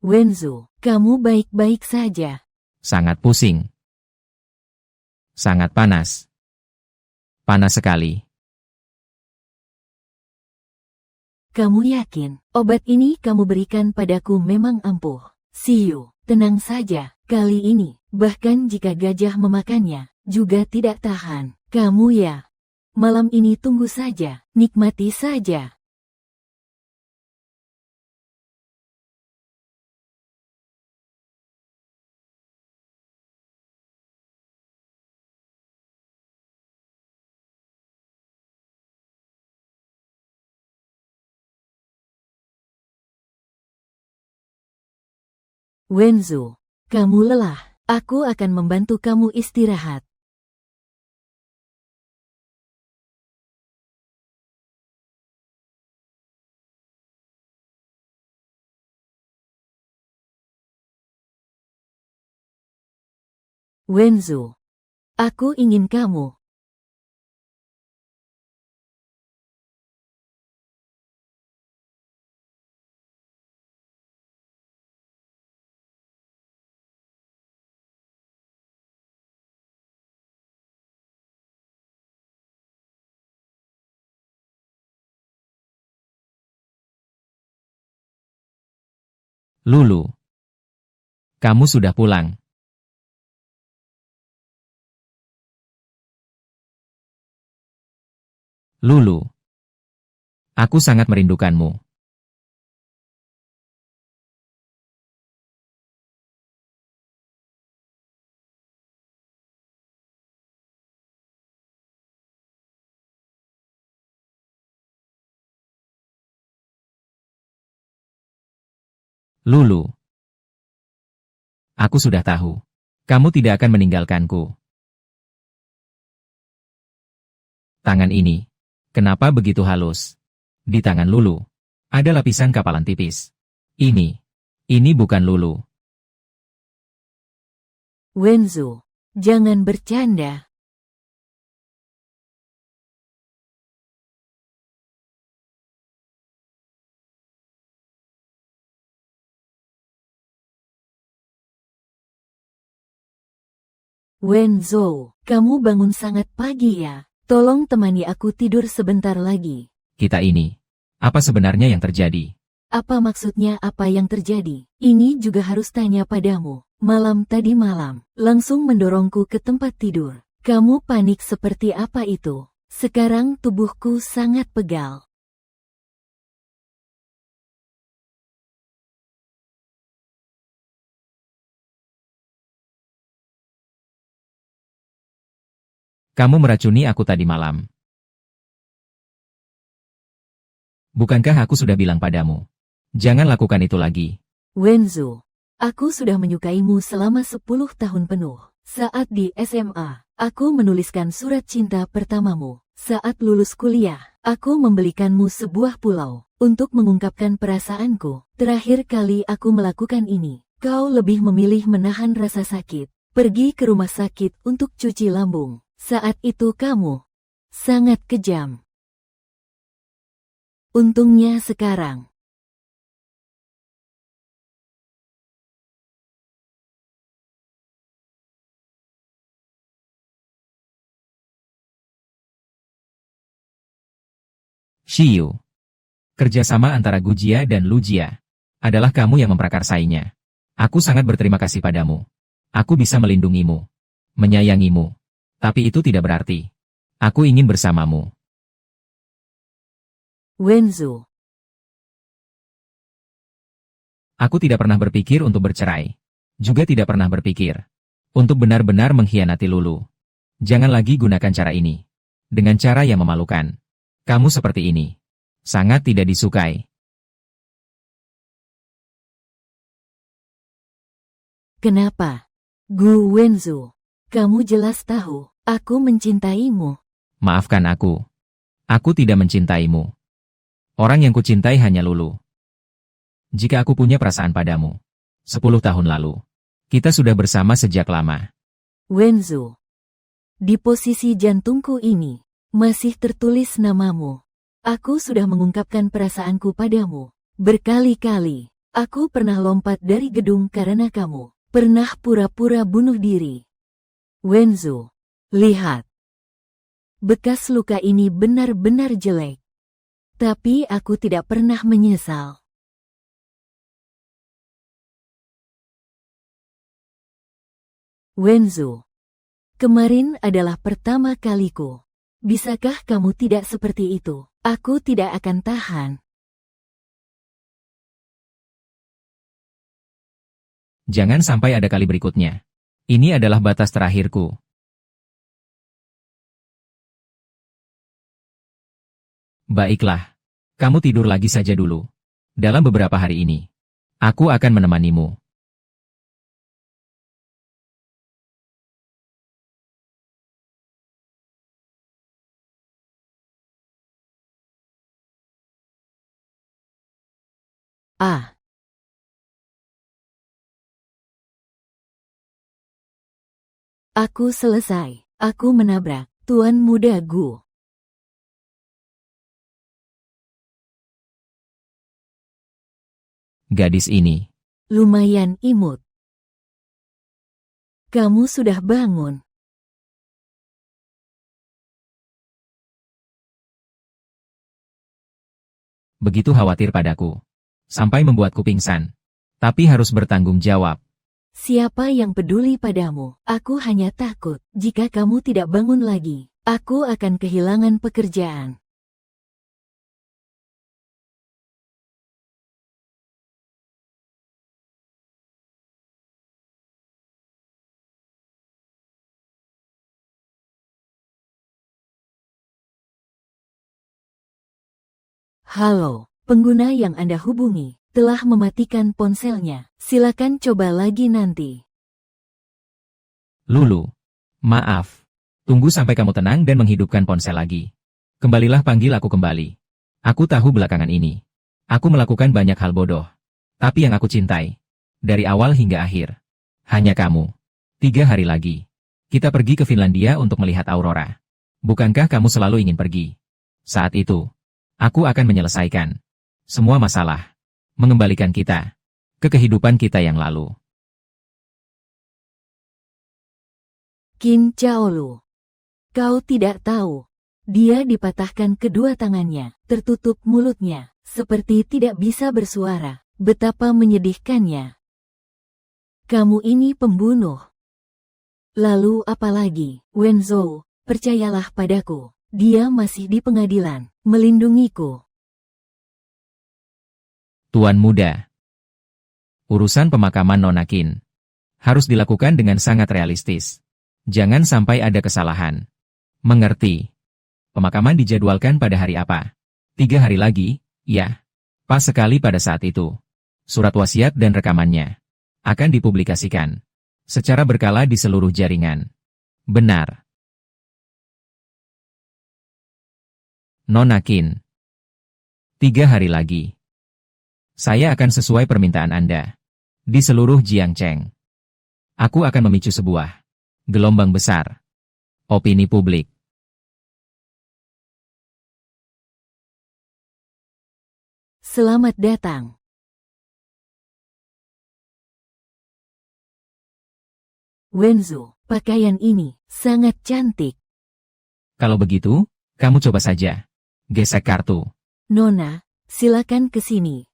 Wenzu, kamu baik-baik saja. sangat pusing? Sangat panas. Panas sekali. Kamu yakin obat ini kamu berikan padaku memang ampuh? See you. Tenang saja, kali ini, bahkan jika gajah memakannya, juga tidak tahan. Kamu ya. Malam ini tunggu saja, nikmati saja. Wenzu, kamu lelah. Aku akan membantu kamu istirahat. Wenzu, aku ingin kamu. Lulu, kamu sudah pulang. Lulu, aku sangat merindukanmu. Lulu, aku sudah tahu. Kamu tidak akan meninggalkanku. Tangan ini, kenapa begitu halus? Di tangan Lulu, ada lapisan kapalan tipis. Ini bukan Lulu. Wenzu, jangan bercanda. Wenzu, kamu bangun sangat pagi ya. Tolong temani aku tidur sebentar lagi. Kita ini, apa sebenarnya yang terjadi? Apa maksudnya apa yang terjadi? Ini juga harus tanya padamu. Malam tadi malam, langsung mendorongku ke tempat tidur. Kamu panik seperti apa itu? Sekarang tubuhku sangat pegal. Kamu meracuni aku tadi malam. Bukankah aku sudah bilang padamu? Jangan lakukan itu lagi. Wenzu, aku sudah menyukaimu selama 10 tahun penuh. Saat di SMA, aku menuliskan surat cinta pertamamu. Saat lulus kuliah, aku membelikanmu sebuah pulau untuk mengungkapkan perasaanku. Terakhir kali aku melakukan ini, kau lebih memilih menahan rasa sakit, pergi ke rumah sakit untuk cuci lambung. Saat itu kamu sangat kejam. Untungnya sekarang Shiyu. Kerjasama antara Gujia dan Lujia adalah kamu yang memprakarsainya. Aku sangat berterima kasih padamu. Aku bisa melindungimu, menyayangimu. Tapi itu tidak berarti aku ingin bersamamu. Wenzu, Aku tidak pernah berpikir untuk bercerai. Juga tidak pernah berpikir untuk benar-benar mengkhianati Lulu. Jangan lagi gunakan cara ini. Dengan cara yang memalukan. Kamu seperti ini. Sangat tidak disukai. kenapa? Gu Wenzu, kamu jelas tahu, aku mencintaimu. Maafkan aku. Aku tidak mencintaimu. Orang yang kucintai hanya Lulu. Jika aku punya perasaan padamu, 10 tahun lalu, kita sudah bersama sejak lama. Wenzu, di posisi jantungku ini, masih tertulis namamu. Aku sudah mengungkapkan perasaanku padamu. Berkali-kali, aku pernah lompat dari gedung karena kamu. Pernah pura-pura bunuh diri. Wenzu, lihat. Bekas luka ini benar-benar jelek. Tapi aku tidak pernah menyesal. Wenzu, kemarin adalah pertama kaliku. Bisakah kamu tidak seperti itu? Aku tidak akan tahan. Jangan sampai ada kali berikutnya. Ini adalah batas terakhirku. Baiklah. Kamu tidur lagi saja dulu. Dalam beberapa hari ini, aku akan menemanimu. Ah, aku selesai. Aku menabrak Tuan Muda Gu. Gadis ini. Lumayan imut. Kamu sudah bangun. Begitu khawatir padaku. Sampai membuatku pingsan. Tapi harus bertanggung jawab. Siapa yang peduli padamu? Aku hanya takut, jika kamu tidak bangun lagi, aku akan kehilangan pekerjaan. Halo, pengguna yang Anda hubungi telah mematikan ponselnya. Silakan coba lagi nanti. Lulu. Maaf. Tunggu sampai kamu tenang dan menghidupkan ponsel lagi. Kembalilah panggil aku kembali. Aku tahu belakangan ini. Aku melakukan banyak hal bodoh. Tapi yang aku cintai. Dari awal hingga akhir. Hanya kamu. 3 hari lagi. Kita pergi ke Finlandia untuk melihat aurora. Bukankah kamu selalu ingin pergi? Saat itu, aku akan menyelesaikan semua masalah. Mengembalikan kita ke kehidupan kita yang lalu. Qin Chaolu. Kau tidak tahu. Dia dipatahkan kedua tangannya, tertutup mulutnya, seperti tidak bisa bersuara. Betapa menyedihkannya. Kamu ini pembunuh. Lalu apa lagi, Wenzhou? Percayalah padaku. Dia masih di pengadilan, melindungiku. Tuan Muda. Urusan pemakaman Nona Qin harus dilakukan dengan sangat realistis. Jangan sampai ada kesalahan. Mengerti? Pemakaman dijadwalkan pada hari apa? 3 hari lagi, ya. Pas sekali pada saat itu. Surat wasiat dan rekamannya akan dipublikasikan secara berkala di seluruh jaringan. Benar. Nona Qin. 3 hari lagi. Saya akan sesuai permintaan Anda. Di seluruh Jiangcheng. Aku akan memicu sebuah gelombang besar. Opini publik. Selamat datang. Wenzhou, pakaian ini sangat cantik. Kalau begitu, kamu coba saja. Gesek kartu. Nona, silakan ke sini.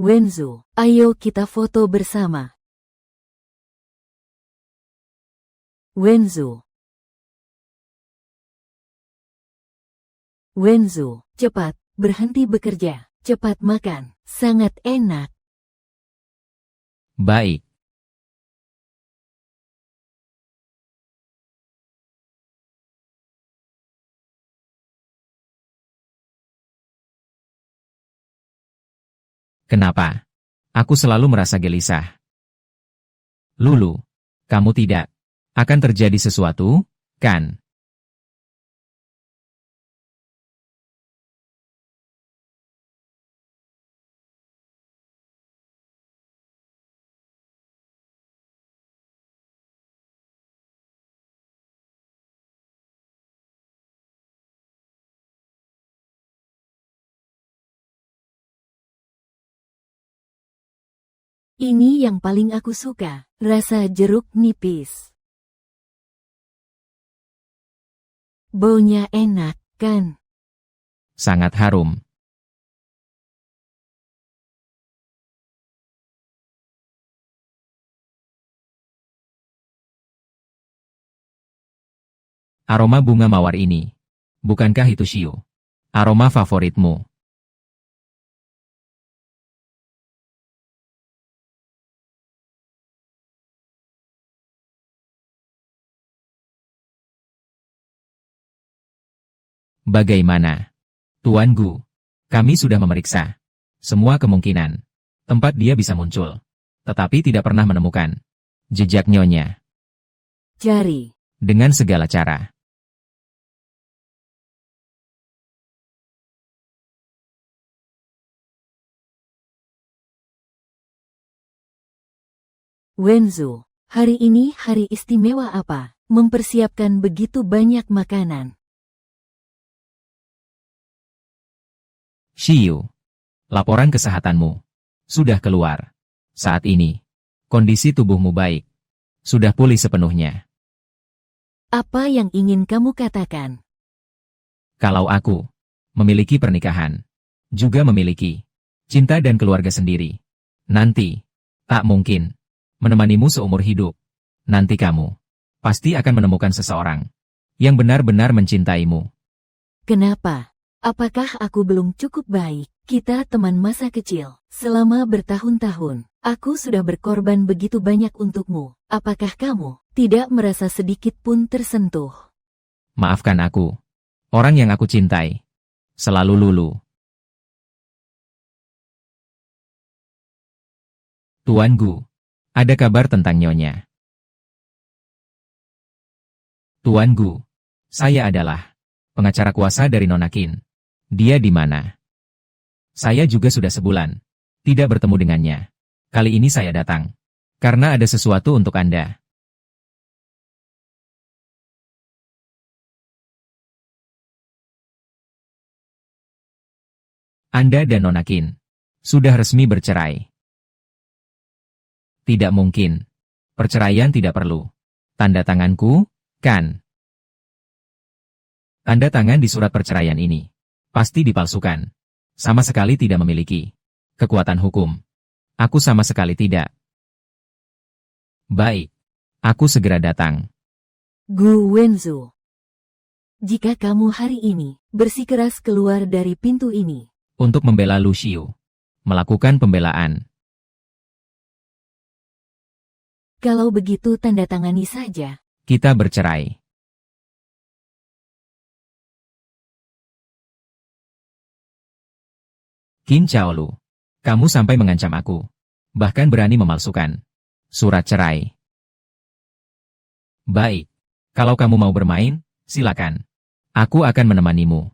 Wenzhou, ayo kita foto bersama. Wenzhou. Wenzhou, cepat, berhenti bekerja, cepat makan, sangat enak. Baik. Kenapa? Aku selalu merasa gelisah. Lulu, kamu tidak akan terjadi sesuatu, kan? Ini yang paling aku suka, rasa jeruk nipis. Baunya enak, kan? Sangat harum. Aroma bunga mawar ini. Bukankah itu Shio? Aroma favoritmu. Bagaimana? Tuan Gu, kami sudah memeriksa Semua kemungkinan. Tempat dia bisa muncul. Tetapi tidak pernah menemukan jejak nyonya. Cari. Dengan segala cara. Wenzu, hari ini hari istimewa apa? Mempersiapkan begitu banyak makanan. Shiyu, laporan kesehatanmu sudah keluar. Saat ini, kondisi tubuhmu baik. Sudah pulih sepenuhnya. Apa yang ingin kamu katakan? Kalau aku memiliki pernikahan, juga memiliki cinta dan keluarga sendiri, nanti, tak mungkin menemanimu seumur hidup. Nanti kamu pasti akan menemukan seseorang yang benar-benar mencintaimu. Kenapa? Apakah aku belum cukup baik? Kita teman masa kecil. Selama bertahun-tahun, aku sudah berkorban begitu banyak untukmu. Apakah kamu tidak merasa sedikit pun tersentuh? Maafkan aku, orang yang aku cintai. Selalu Lulu. Tuan Gu, ada kabar tentang Nyonya. Tuan Gu, saya adalah pengacara kuasa dari Nona Qin. Dia di mana? Saya juga sudah sebulan tidak bertemu dengannya. Kali ini saya datang karena ada sesuatu untuk Anda. Anda dan Nona Qin sudah resmi bercerai. Tidak mungkin. Perceraian tidak perlu tanda tanganku, kan? Tanda tangan di surat perceraian ini pasti dipalsukan. Sama sekali tidak memiliki kekuatan hukum. Aku sama sekali tidak. Baik. Aku segera datang. Gu Wenzu. Jika kamu hari ini bersikeras keluar dari pintu ini, Untuk membela Lu Xiu. Melakukan pembelaan. kalau begitu tanda tangani saja. Kita bercerai. Qin Chaolu. Kamu sampai mengancam aku. Bahkan berani memalsukan surat cerai. Baik. Kalau kamu mau bermain, silakan. Aku akan menemanimu.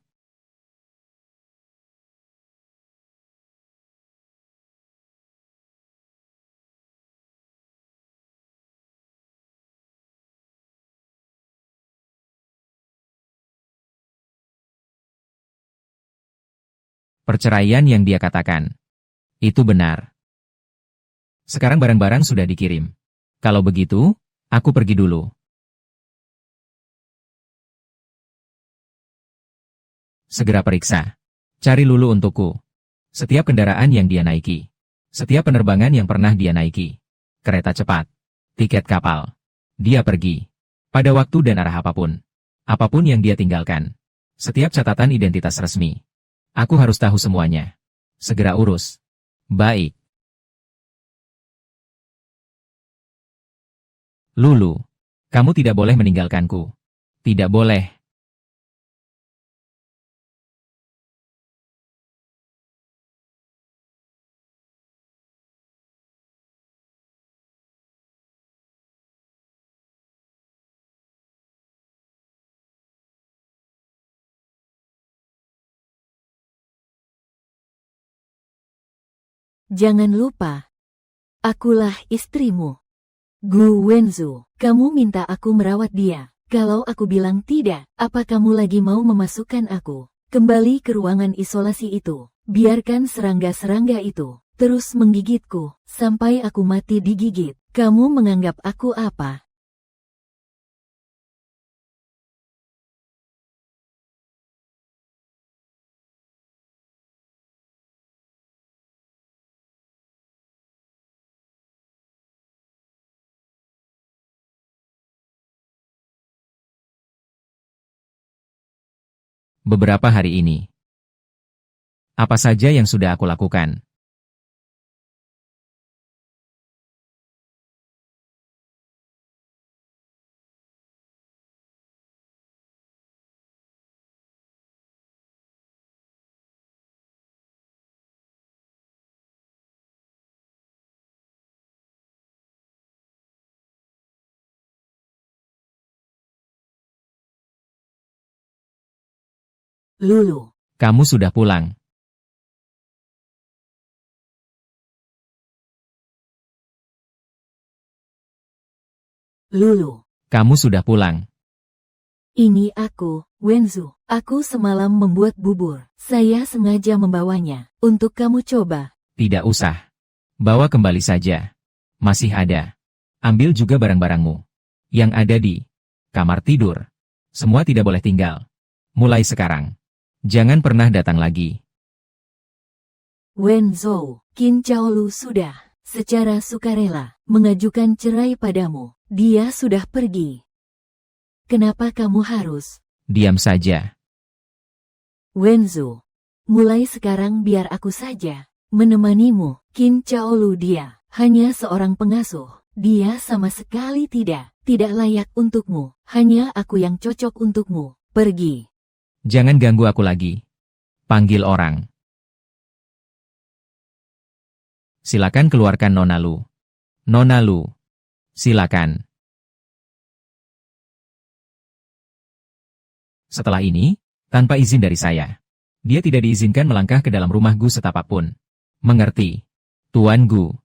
Perceraian yang dia katakan. Itu benar. Sekarang barang-barang sudah dikirim. Kalau begitu, aku pergi dulu. Segera periksa. Cari Lulu untukku. Setiap kendaraan yang dia naiki. Setiap penerbangan yang pernah dia naiki. Kereta cepat. Tiket kapal. Dia pergi. Pada waktu dan arah apapun. Apapun yang dia tinggalkan. Setiap catatan identitas resmi. Aku harus tahu semuanya. Segera urus. Baik. Lulu. Kamu tidak boleh meninggalkanku. Tidak boleh. Jangan lupa, akulah istrimu. Gu Wenzu, kamu minta aku merawat dia. Kalau aku bilang tidak, apa kamu lagi mau memasukkan aku kembali ke ruangan isolasi itu? Biarkan serangga-serangga itu terus menggigitku sampai aku mati digigit. Kamu menganggap aku apa? Beberapa hari ini. Apa saja yang sudah aku lakukan? Lulu. Kamu sudah pulang. Lulu. Kamu sudah pulang. Ini aku, Wenzu. Aku semalam membuat bubur. Saya sengaja membawanya. Untuk kamu coba. Tidak usah. Bawa kembali saja. Masih ada. Ambil juga barang-barangmu. Yang ada di kamar tidur. Semua tidak boleh tinggal. Mulai sekarang. Jangan pernah datang lagi. Wenzu, Qin Chaolu sudah, secara sukarela, mengajukan cerai padamu. Dia sudah pergi. Kenapa kamu harus? Diam saja. Wenzu, mulai sekarang biar aku saja menemanimu. Qin Chaolu dia hanya seorang pengasuh. Dia sama sekali tidak layak untukmu. Hanya aku yang cocok untukmu. Pergi. Jangan ganggu aku lagi. Panggil orang. Silakan keluarkan Nona Lu. Nona Lu. Silakan. Setelah ini, tanpa izin dari saya, dia tidak diizinkan melangkah ke dalam rumah Gu setapak pun. Mengerti, Tuan Gu?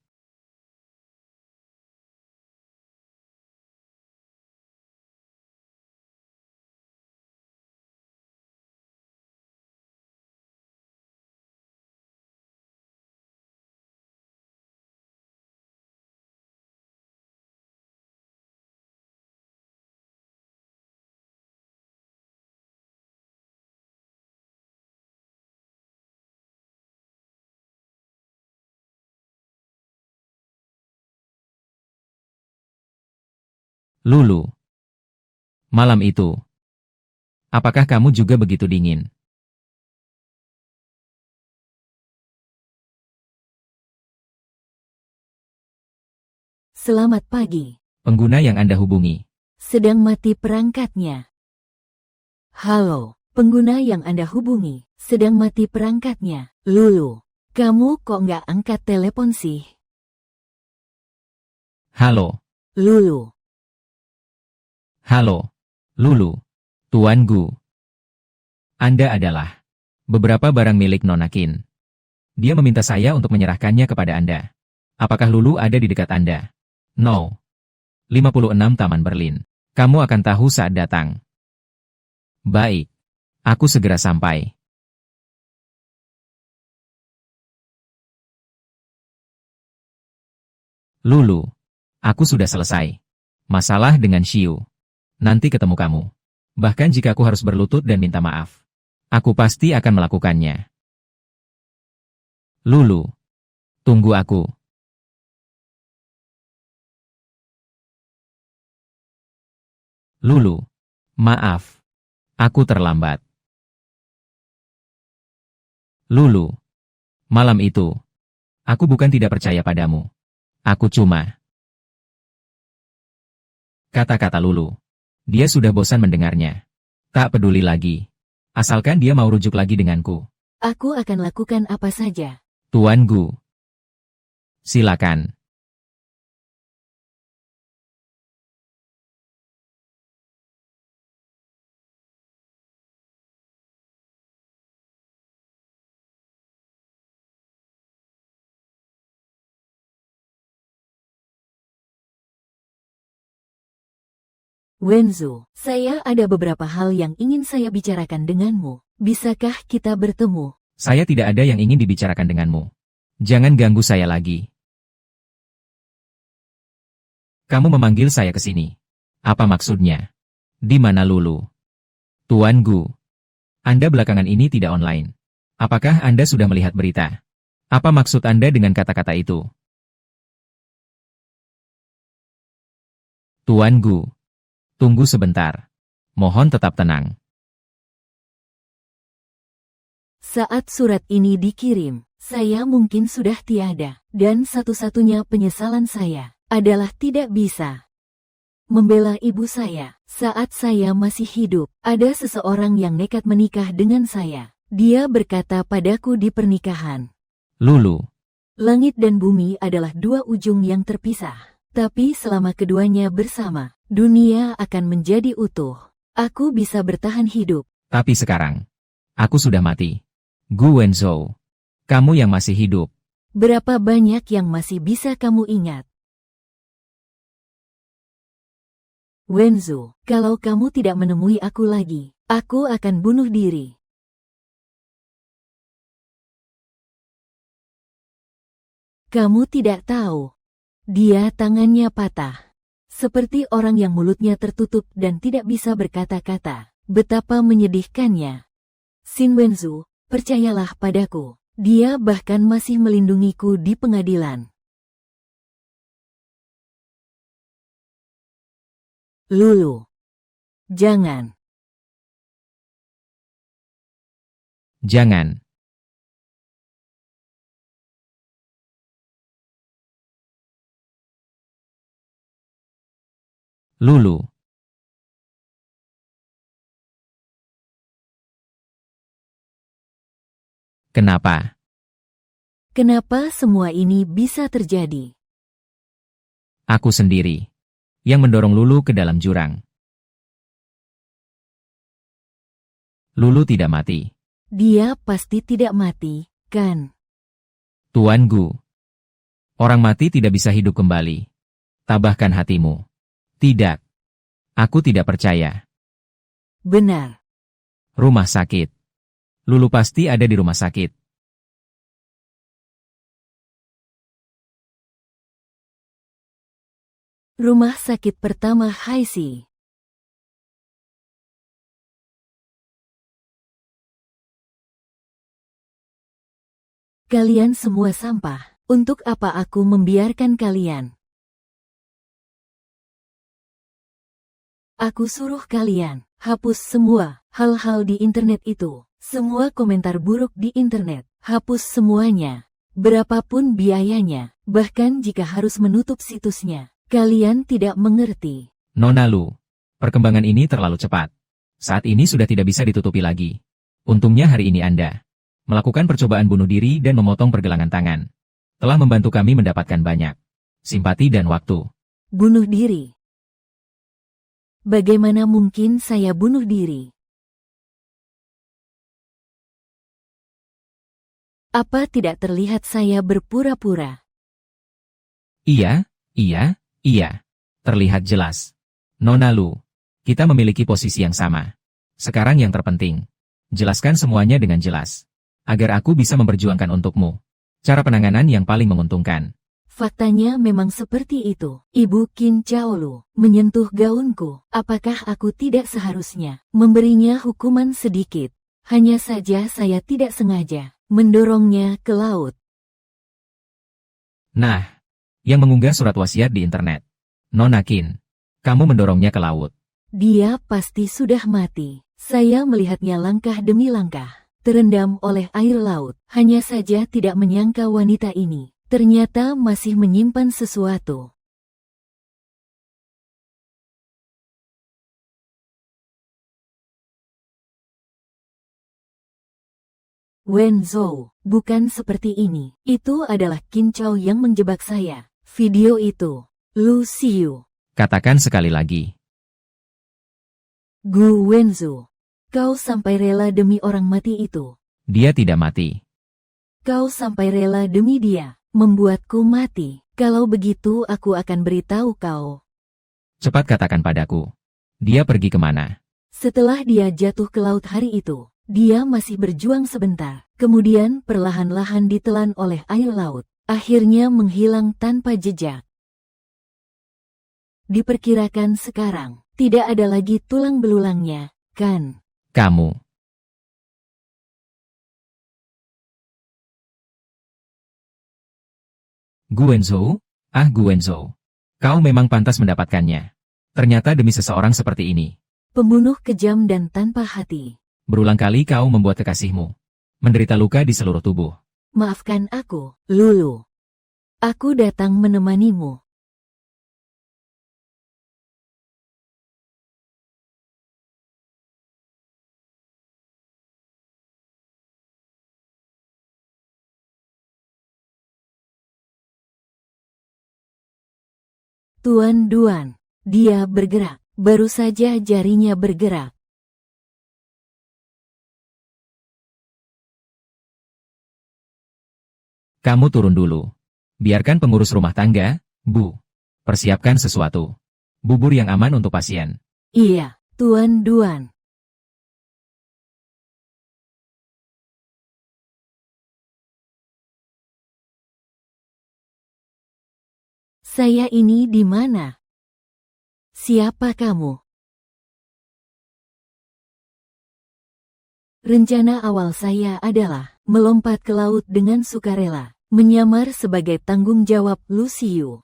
Lulu. Malam itu, apakah kamu juga begitu dingin? Selamat pagi. Pengguna yang Anda hubungi. Sedang mati perangkatnya. Halo, pengguna yang Anda hubungi. Sedang mati perangkatnya. Lulu, kamu kok nggak angkat telepon sih? Halo. Lulu. Halo. Lulu. Tuan Gu. Anda adalah beberapa barang milik Nona Qin. Dia meminta saya untuk menyerahkannya kepada Anda. Apakah Lulu ada di dekat Anda? No. 56 Taman Berlin. Kamu akan tahu saat datang. Baik. Aku segera sampai. Lulu. Aku sudah selesai. Masalah dengan Xiu. Nanti ketemu kamu. Bahkan jika aku harus berlutut dan minta maaf. Aku pasti akan melakukannya. Lulu. Tunggu aku. Lulu. Maaf. Aku terlambat. Lulu. Malam itu. Aku bukan tidak percaya padamu. Aku cuma... Kata-kata Lulu. Dia sudah bosan mendengarnya. Tak peduli lagi. Asalkan dia mau rujuk lagi denganku. Aku akan lakukan apa saja. Tuan Gu. Silakan. Wenzu, saya ada beberapa hal yang ingin saya bicarakan denganmu. Bisakah kita bertemu? Saya tidak ada yang ingin dibicarakan denganmu. Jangan ganggu saya lagi. Kamu memanggil saya ke sini. Apa maksudnya? Di mana Lulu? Tuan Gu. Anda belakangan ini tidak online. Apakah Anda sudah melihat berita? Apa maksud Anda dengan kata-kata itu? Tuan Gu. Tunggu sebentar. Mohon tetap tenang. Saat surat ini dikirim, saya mungkin sudah tiada, dan satu-satunya penyesalan saya adalah tidak bisa membela ibu saya. Saat saya masih hidup, ada seseorang yang nekat menikah dengan saya. Dia berkata padaku di pernikahan, Lulu. langit dan bumi adalah dua ujung yang terpisah, tapi selama keduanya bersama, dunia akan menjadi utuh. Aku bisa bertahan hidup. Tapi sekarang, Aku sudah mati. Gu Wenzhou. Kamu yang masih hidup. Berapa banyak yang masih bisa kamu ingat? Wenzhou, kalau kamu tidak menemui aku lagi, aku akan bunuh diri. Kamu tidak tahu. Dia tangannya patah. Seperti orang yang mulutnya tertutup dan tidak bisa berkata-kata. Betapa menyedihkannya. Xin Wenzhou, percayalah padaku. Dia bahkan masih melindungiku di pengadilan. Lulu. Jangan. Jangan. Lulu. Kenapa? Kenapa semua ini bisa terjadi? Aku sendiri yang mendorong Lulu ke dalam jurang. Lulu tidak mati. Dia pasti tidak mati, kan? Tuan Gu. Orang mati tidak bisa hidup kembali. Tabahkan hatimu. Tidak. Aku tidak percaya. Benar. Rumah sakit. Lulu pasti ada di rumah sakit. Rumah sakit pertama Haisi. Kalian semua sampah. Untuk apa aku membiarkan kalian? Aku suruh kalian hapus semua hal-hal di internet itu. Semua komentar buruk di internet. Hapus semuanya. Berapapun biayanya. Bahkan jika harus menutup situsnya. Kalian tidak mengerti. Nona Lu. Perkembangan ini terlalu cepat. Saat ini sudah tidak bisa ditutupi lagi. Untungnya hari ini Anda melakukan percobaan bunuh diri dan memotong pergelangan tangan. Telah membantu kami mendapatkan banyak simpati dan waktu. Bunuh diri. Bagaimana mungkin saya bunuh diri? Apa tidak terlihat saya berpura-pura? Iya, iya, iya. Terlihat jelas. Nona Lu, kita memiliki posisi yang sama. Sekarang yang terpenting, jelaskan semuanya dengan jelas. Agar aku bisa memperjuangkan untukmu. Cara penanganan yang paling menguntungkan. Faktanya memang seperti itu. Ibu Qin Chaolu menyentuh gaunku. Apakah aku tidak seharusnya memberinya hukuman sedikit? Hanya saja saya tidak sengaja mendorongnya ke laut. Nah, yang mengunggah surat wasiat di internet. Nona Qin, kamu mendorongnya ke laut. Dia pasti sudah mati. Saya melihatnya langkah demi langkah, terendam oleh air laut. Hanya saja tidak menyangka wanita ini ternyata masih menyimpan sesuatu. Wenzhou, bukan seperti ini. Itu adalah Qin Chao yang menjebak saya. Video itu. Lu Xiu. Katakan sekali lagi. Gu Wenzhou. Kau sampai rela demi orang mati itu. Dia tidak mati. Kau sampai rela demi dia. Membuatku mati. Kalau begitu aku akan beritahu kau. Cepat katakan padaku. Dia pergi kemana? Setelah dia jatuh ke laut hari itu, dia masih berjuang sebentar. Kemudian perlahan-lahan ditelan oleh air laut. Akhirnya menghilang tanpa jejak. Diperkirakan sekarang, tidak ada lagi tulang belulangnya, kan? Kamu. Gu Wenzhou? Ah Gu Wenzhou. Kau memang pantas mendapatkannya. Ternyata demi seseorang seperti ini. Pembunuh kejam dan tanpa hati. Berulang kali kau membuat kekasihmu menderita luka di seluruh tubuh. Maafkan aku, Lulu. Aku datang menemanimu. Tuan Duan, dia bergerak. Baru saja jarinya bergerak. Kamu turun dulu. Biarkan pengurus rumah tangga, Bu. Persiapkan sesuatu. Bubur yang aman untuk pasien. Iya, Tuan Duan. Saya ini di mana? Siapa kamu? Rencana awal saya adalah melompat ke laut dengan sukarela, menyamar sebagai tanggung jawab Luciu.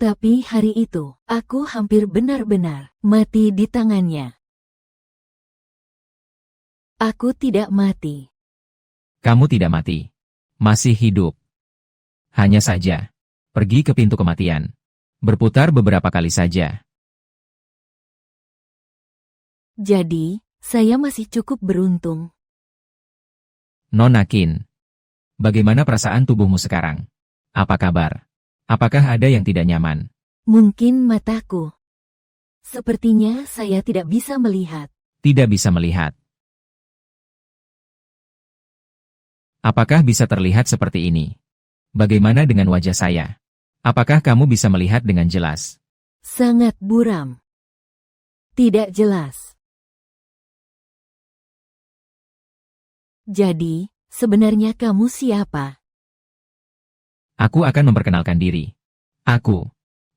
Tapi hari itu, aku hampir benar-benar mati di tangannya. Aku tidak mati. Kamu tidak mati. Masih hidup. Hanya saja. Pergi ke pintu kematian. Berputar beberapa kali saja. Jadi, saya masih cukup beruntung. Nona Qin. Bagaimana perasaan tubuhmu sekarang? Apa kabar? Apakah ada yang tidak nyaman? Mungkin mataku. Sepertinya saya tidak bisa melihat. Tidak bisa melihat. Apakah bisa terlihat seperti ini? Bagaimana dengan wajah saya? Apakah kamu bisa melihat dengan jelas? Sangat buram. Tidak jelas. Jadi, sebenarnya kamu siapa? Aku akan memperkenalkan diri. Aku.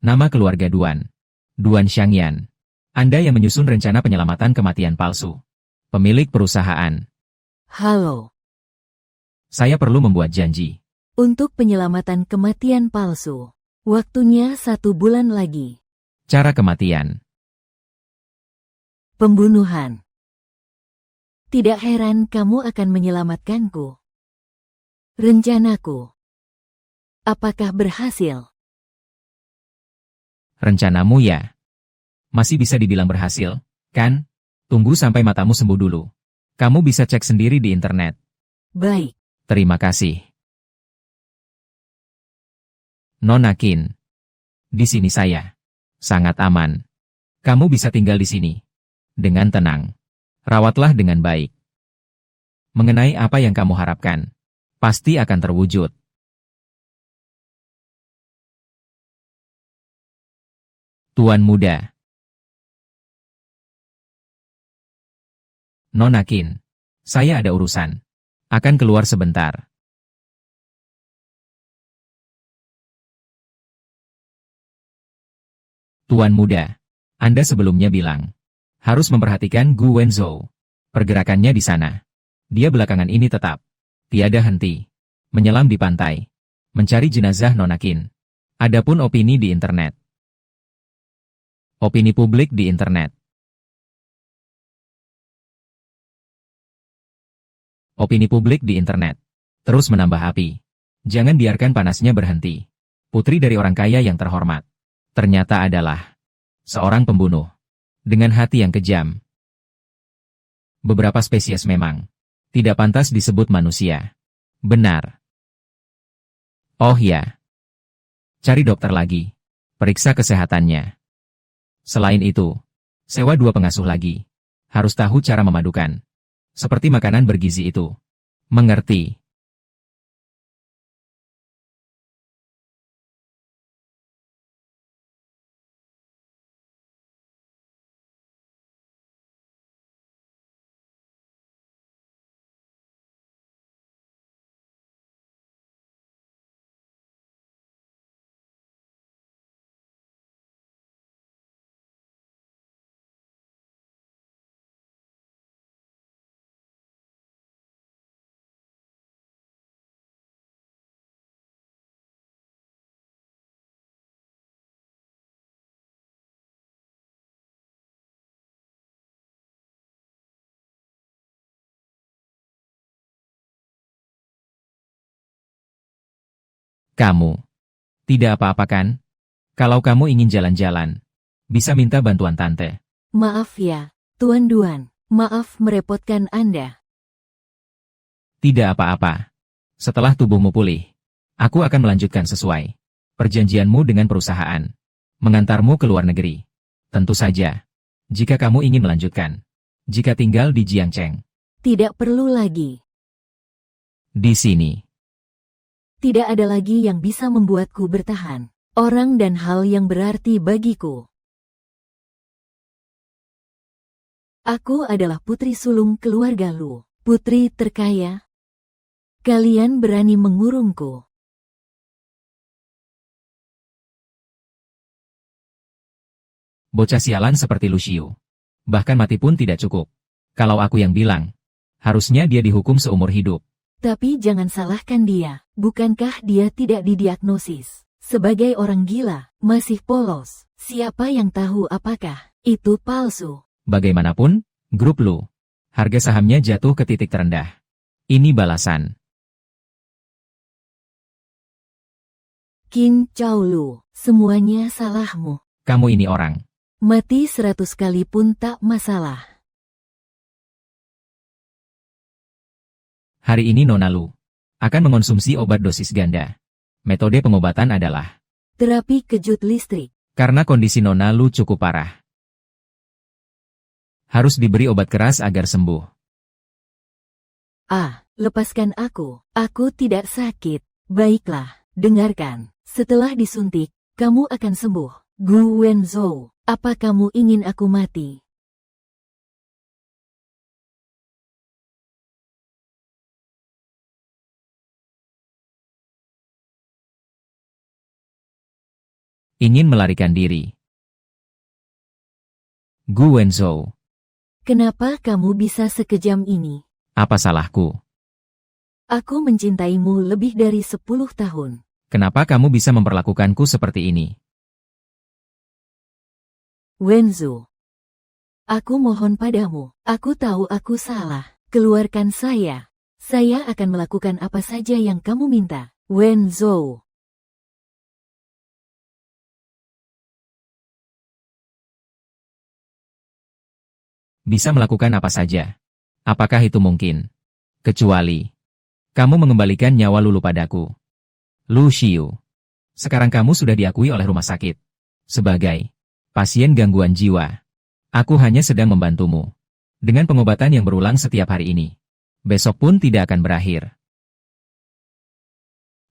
Nama keluarga Duan. Duan Xiangyan. Anda yang menyusun rencana penyelamatan kematian palsu. Pemilik perusahaan. Halo. Saya perlu membuat janji. Untuk penyelamatan kematian palsu. Waktunya 1 bulan lagi. Cara kematian. Pembunuhan. Tidak heran kamu akan menyelamatkanku. Rencanaku. Apakah berhasil? Rencanamu ya? Masih bisa dibilang berhasil, kan? Tunggu sampai matamu sembuh dulu. Kamu bisa cek sendiri di internet. Baik. Terima kasih. Nona Qin. Di sini saya. Sangat aman. Kamu bisa tinggal di sini. Dengan tenang. Rawatlah dengan baik. Mengenai apa yang kamu harapkan, pasti akan terwujud. Tuan muda. Nona Qin. Saya ada urusan. Akan keluar sebentar. Tuan muda. Anda sebelumnya bilang. Harus memperhatikan Gu Wenzhou. Pergerakannya di sana. Dia belakangan ini tetap. Tiada henti. Menyelam di pantai. Mencari jenazah Nona Qin. Adapun opini di internet. Opini publik di internet. Opini publik di internet. Terus menambah api. Jangan biarkan panasnya berhenti. Putri dari orang kaya yang terhormat. Ternyata adalah seorang pembunuh. Dengan hati yang kejam. Beberapa spesies memang tidak pantas disebut manusia. Benar. Oh ya. Cari dokter lagi. Periksa kesehatannya. Selain itu, sewa 2 pengasuh lagi. Harus tahu cara memadukan. Seperti makanan bergizi itu. Mengerti? Kamu. Tidak apa-apa kan? Kalau kamu ingin jalan-jalan, bisa minta bantuan tante. Maaf ya, Tuan Duan. Maaf merepotkan Anda. Tidak apa-apa. Setelah tubuhmu pulih, aku akan melanjutkan sesuai perjanjianmu dengan perusahaan. Mengantarmu ke luar negeri. Tentu saja. Jika kamu ingin melanjutkan. Jika tinggal di Jiangcheng. Tidak perlu lagi. Di sini. Tidak ada lagi yang bisa membuatku bertahan. Orang dan hal yang berarti bagiku. Aku adalah putri sulung keluarga Lu. Putri terkaya. Kalian berani mengurungku. Bocah sialan seperti Lucio. Bahkan mati pun tidak cukup. Kalau aku yang bilang, harusnya dia dihukum seumur hidup. Tapi jangan salahkan dia. Bukankah dia tidak didiagnosis sebagai orang gila, masih polos? Siapa yang tahu apakah itu palsu? Bagaimanapun, grup Lu, harga sahamnya jatuh ke titik terendah. Ini balasan. Qin Chao Lu, semuanya salahmu. Kamu ini orang. Mati 100 kali pun tak masalah. Hari ini Nona Lu akan mengonsumsi obat dosis ganda. Metode pengobatan adalah Terapi kejut listrik. karena kondisi Nona Lu cukup parah. Harus diberi obat keras agar sembuh. Lepaskan aku. Aku tidak sakit. Baiklah, dengarkan. Setelah disuntik, kamu akan sembuh. Gu Wenzhou, apa kamu ingin aku mati? Ingin melarikan diri. Gu Wenzhou, Kenapa kamu bisa sekejam ini? apa salahku? Aku mencintaimu lebih dari 10 tahun. Kenapa kamu bisa memperlakukanku seperti ini? Wenzhou, aku mohon padamu. Aku tahu aku salah. Keluarkan saya. Saya akan melakukan apa saja yang kamu minta. Wenzhou. Bisa melakukan apa saja. Apakah itu mungkin? Kecuali kamu mengembalikan nyawa Lulu padaku. Lu Xiu. Sekarang kamu sudah diakui oleh rumah sakit sebagai pasien gangguan jiwa. Aku hanya sedang membantumu dengan pengobatan yang berulang setiap hari ini. Besok pun tidak akan berakhir.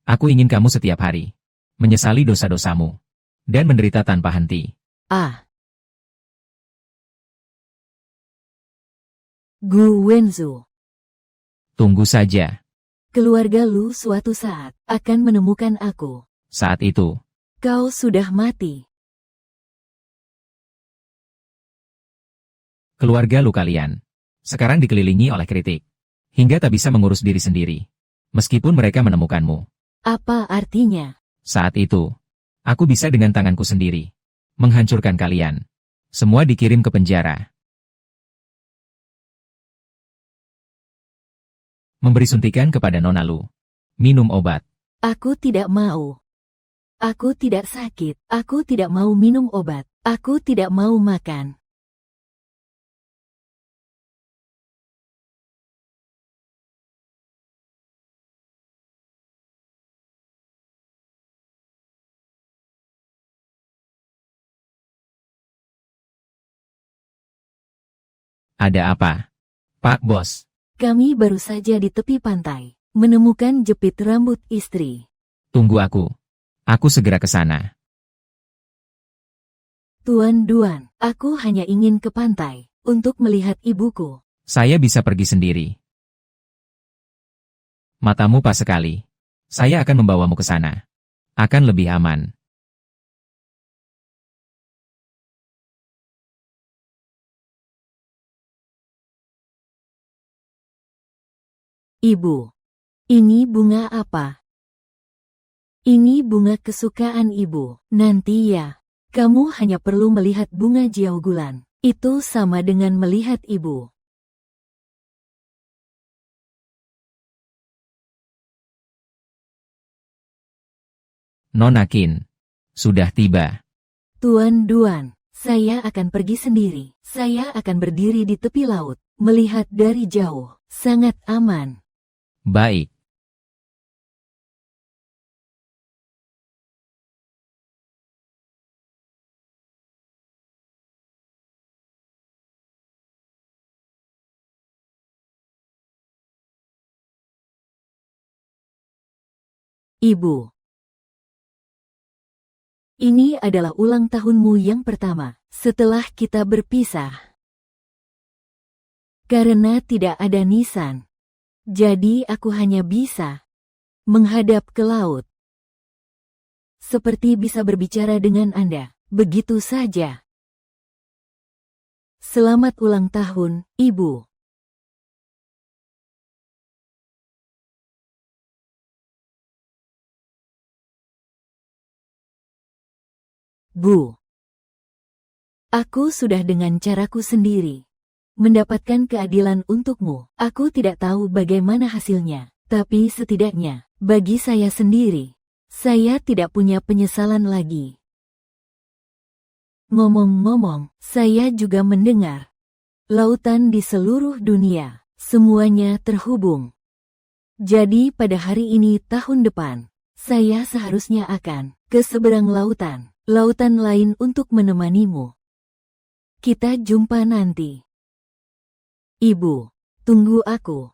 Aku ingin kamu setiap hari menyesali dosa-dosamu dan menderita tanpa henti. Gu Wenzhou. Tunggu saja. Keluarga Lu suatu saat akan menemukan aku. Saat itu, Kau sudah mati. keluarga Lu kalian sekarang dikelilingi oleh kritik hingga tak bisa mengurus diri sendiri. Meskipun mereka menemukanmu. Apa artinya? Saat itu, aku bisa dengan tanganku sendiri menghancurkan kalian. Semua dikirim ke penjara. Memberi suntikan kepada Nona Lu. Minum obat. Aku tidak mau. Aku tidak sakit. Aku tidak mau minum obat. Aku tidak mau makan. Ada apa? Pak Bos. Kami baru saja di tepi pantai, menemukan jepit rambut istri. Tunggu aku. Aku segera ke sana. Tuan Duan, aku hanya ingin ke pantai untuk melihat ibuku. Saya bisa pergi sendiri. Matamu pas sekali. Saya akan membawamu ke sana. Akan lebih aman. Ibu, ini bunga apa? Ini bunga kesukaan ibu. Nanti ya, kamu hanya perlu melihat bunga jiaugulan. Itu sama dengan melihat ibu. Nona Qin. Sudah tiba. Tuan Duan, saya akan pergi sendiri. Saya akan berdiri di tepi laut, melihat dari jauh. Sangat aman. Baik. Ibu. Ini adalah ulang tahunmu yang pertama setelah kita berpisah. Karena tidak ada nisan, jadi aku hanya bisa menghadap ke laut. Seperti bisa berbicara dengan Anda, begitu saja. Selamat ulang tahun, Ibu. Bu. Aku sudah dengan caraku sendiri mendapatkan keadilan untukmu. Aku tidak tahu bagaimana hasilnya, tapi setidaknya, bagi saya sendiri, saya tidak punya penyesalan lagi. Ngomong-ngomong, saya juga mendengar lautan di seluruh dunia, semuanya terhubung. Jadi pada hari ini tahun depan, saya seharusnya akan ke seberang lautan lain untuk menemanimu. Kita jumpa nanti. Ibu, tunggu aku.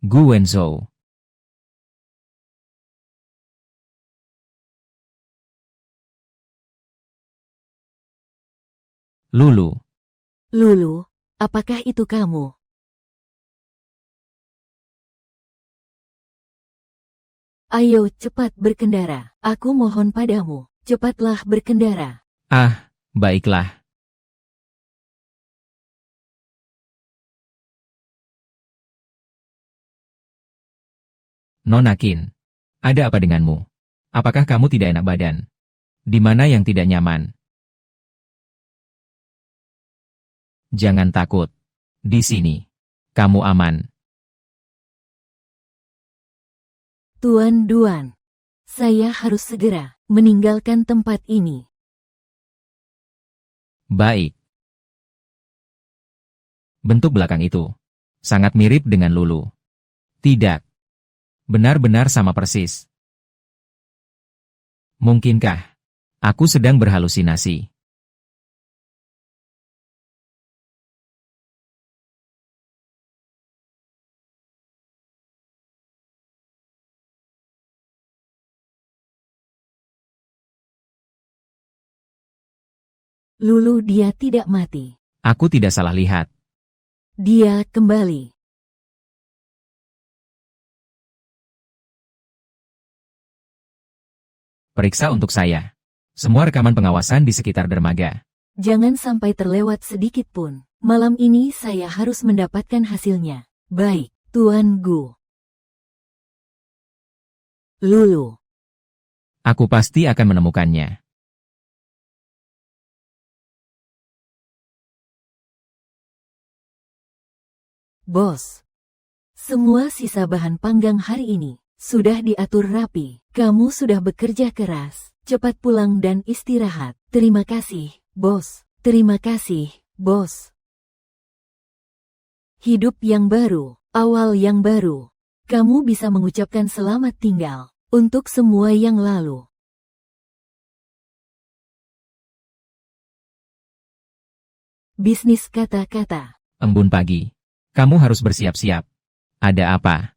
Gu Wenzhou. Lulu. Lulu, apakah itu kamu? Ayo cepat berkendara. Aku mohon padamu, cepatlah berkendara. Ah, baiklah. Nona Qin, ada apa denganmu? Apakah kamu tidak enak badan? Di mana yang tidak nyaman? Jangan takut. Di sini, kamu aman. Tuan Duan, saya harus segera meninggalkan tempat ini. Baik. Bentuk belakang itu sangat mirip dengan Lulu. Tidak. Benar-benar sama persis. Mungkinkah aku sedang berhalusinasi? Lulu, dia tidak mati. Aku tidak salah lihat. Dia kembali. Periksa untuk saya semua rekaman pengawasan di sekitar dermaga. Jangan sampai terlewat sedikit pun. Malam ini saya harus mendapatkan hasilnya. Baik, Tuan Gu. Lulu. Aku pasti akan menemukannya. Bos. Semua sisa bahan panggang hari ini sudah diatur rapi. Kamu sudah bekerja keras. Cepat pulang dan istirahat. Terima kasih, Bos. Terima kasih, Bos. Hidup yang baru, awal yang baru. Kamu bisa mengucapkan selamat tinggal untuk semua yang lalu. Bisnis kata-kata. Embun pagi. Kamu harus bersiap-siap. Ada apa?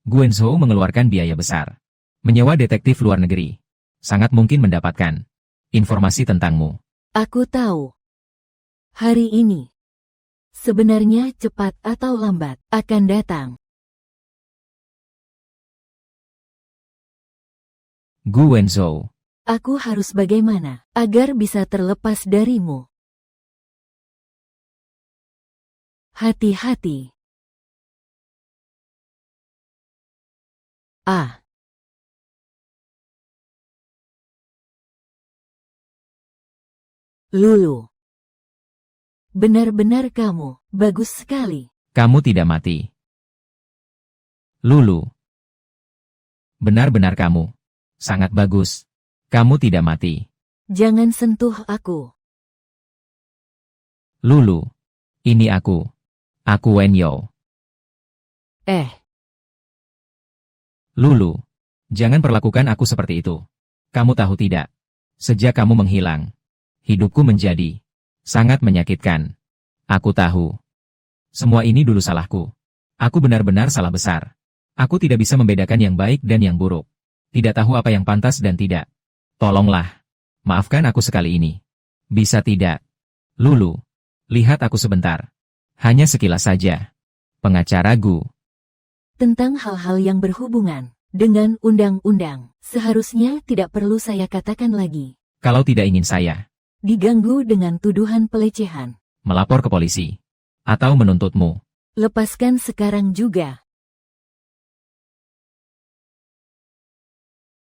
Guenzhou mengeluarkan biaya besar. Menyewa detektif luar negeri. Sangat mungkin mendapatkan informasi tentangmu. Aku tahu. Hari ini. Sebenarnya cepat atau lambat akan datang. Guenzhou. Aku harus bagaimana agar bisa terlepas darimu? Hati-hati. Ah. Lulu. Benar-benar kamu, bagus sekali. Kamu tidak mati. Lulu. Benar-benar kamu. Sangat bagus. Kamu tidak mati. Jangan sentuh aku. Lulu. Ini aku. Aku Wenyo. Eh. Lulu. Jangan perlakukan aku seperti itu. Kamu tahu tidak? Sejak kamu menghilang, hidupku menjadi sangat menyakitkan. Aku tahu. Semua ini dulu salahku. Aku benar-benar salah besar. Aku tidak bisa membedakan yang baik dan yang buruk. Tidak tahu apa yang pantas dan tidak. Tolonglah. Maafkan aku sekali ini. Bisa tidak? Lulu, lihat aku sebentar. Hanya sekilas saja. Pengacara Gu. Tentang hal-hal yang berhubungan dengan undang-undang, seharusnya tidak perlu saya katakan lagi. Kalau tidak ingin saya Diganggu dengan tuduhan pelecehan. melapor ke polisi atau menuntutmu. Lepaskan sekarang juga.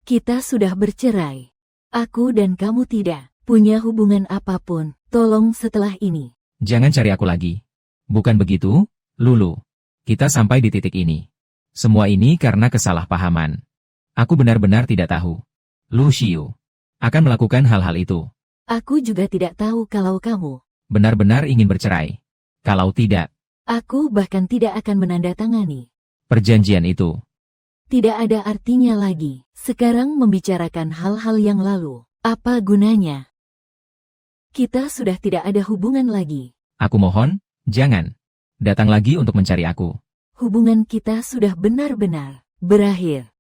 Kita sudah bercerai. Aku dan kamu tidak punya hubungan apapun. Tolong setelah ini. Jangan cari aku lagi. Bukan begitu, Lulu. Kita sampai di titik ini. Semua ini karena kesalahpahaman. Aku benar-benar tidak tahu. Lu Xiu akan melakukan hal-hal itu. Aku juga tidak tahu kalau kamu Benar-benar ingin bercerai. Kalau tidak, aku bahkan tidak akan menandatangani. perjanjian itu. Tidak ada artinya lagi. Sekarang membicarakan hal-hal yang lalu. Apa gunanya? Kita sudah tidak ada hubungan lagi. Aku mohon, jangan. Datang lagi untuk mencari aku. Hubungan kita sudah benar-benar berakhir.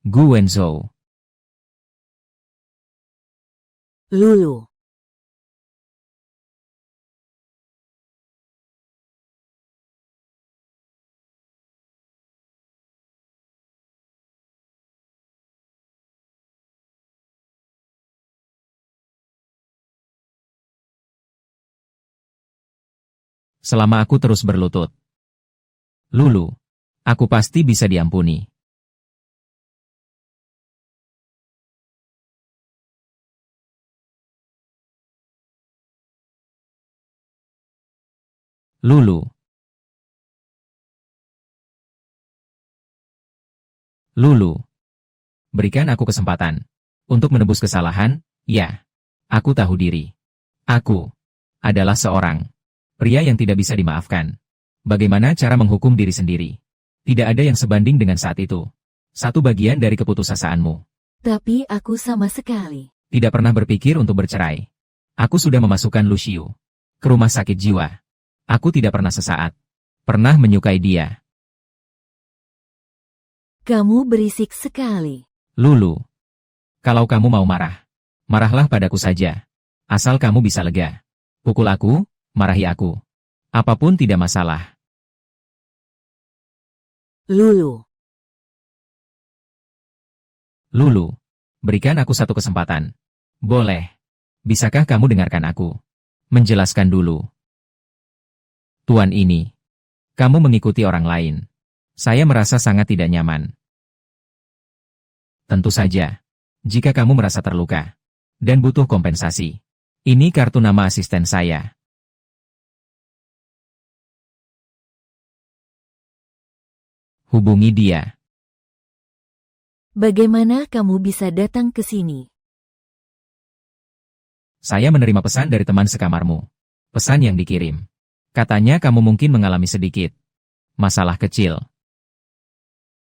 Gu Wenzhou. Lulu. Selama aku terus berlutut. Lulu, aku pasti bisa diampuni. Lulu. Lulu. Berikan aku kesempatan. Untuk menebus kesalahan, ya. Aku tahu diri. Aku adalah seorang pria yang tidak bisa dimaafkan. Bagaimana cara menghukum diri sendiri? Tidak ada yang sebanding dengan saat itu. Satu bagian dari keputusasaan,mu. Tapi aku sama sekali Tidak pernah berpikir untuk bercerai. Aku sudah memasukkan Lu Xiu ke rumah sakit jiwa. Aku tidak pernah sesaat pernah menyukai dia. Kamu berisik sekali. Lulu, kalau kamu mau marah, marahlah padaku saja. Asal kamu bisa lega. Pukul aku, marahi aku. Apapun tidak masalah. Lulu. Lulu, berikan aku satu kesempatan. Boleh. Bisakah kamu dengarkan aku? Menjelaskan dulu. Tuan ini, kamu mengikuti orang lain. Saya merasa sangat tidak nyaman. Tentu saja, jika kamu merasa terluka dan butuh kompensasi. Ini kartu nama asisten saya. Hubungi dia. Bagaimana kamu bisa datang ke sini? Saya menerima pesan dari teman sekamarmu. Pesan yang dikirim. Katanya kamu mungkin mengalami sedikit masalah kecil.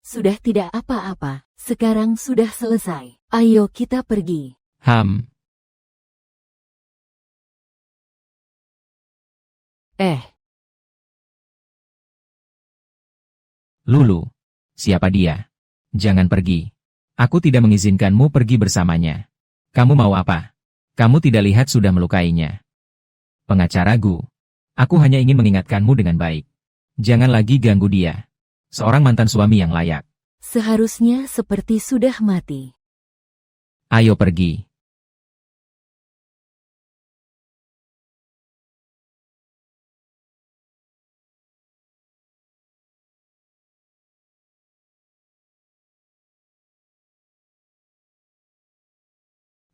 Sudah tidak apa-apa. Sekarang sudah selesai. Ayo kita pergi. Lulu, siapa dia? Jangan pergi. Aku tidak mengizinkanmu pergi bersamanya. Kamu mau apa? Kamu tidak lihat sudah melukainya. Pengacara Gu. Aku hanya ingin mengingatkanmu dengan baik. Jangan lagi ganggu dia. Seorang mantan suami yang layak. Seharusnya seperti sudah mati. Ayo pergi.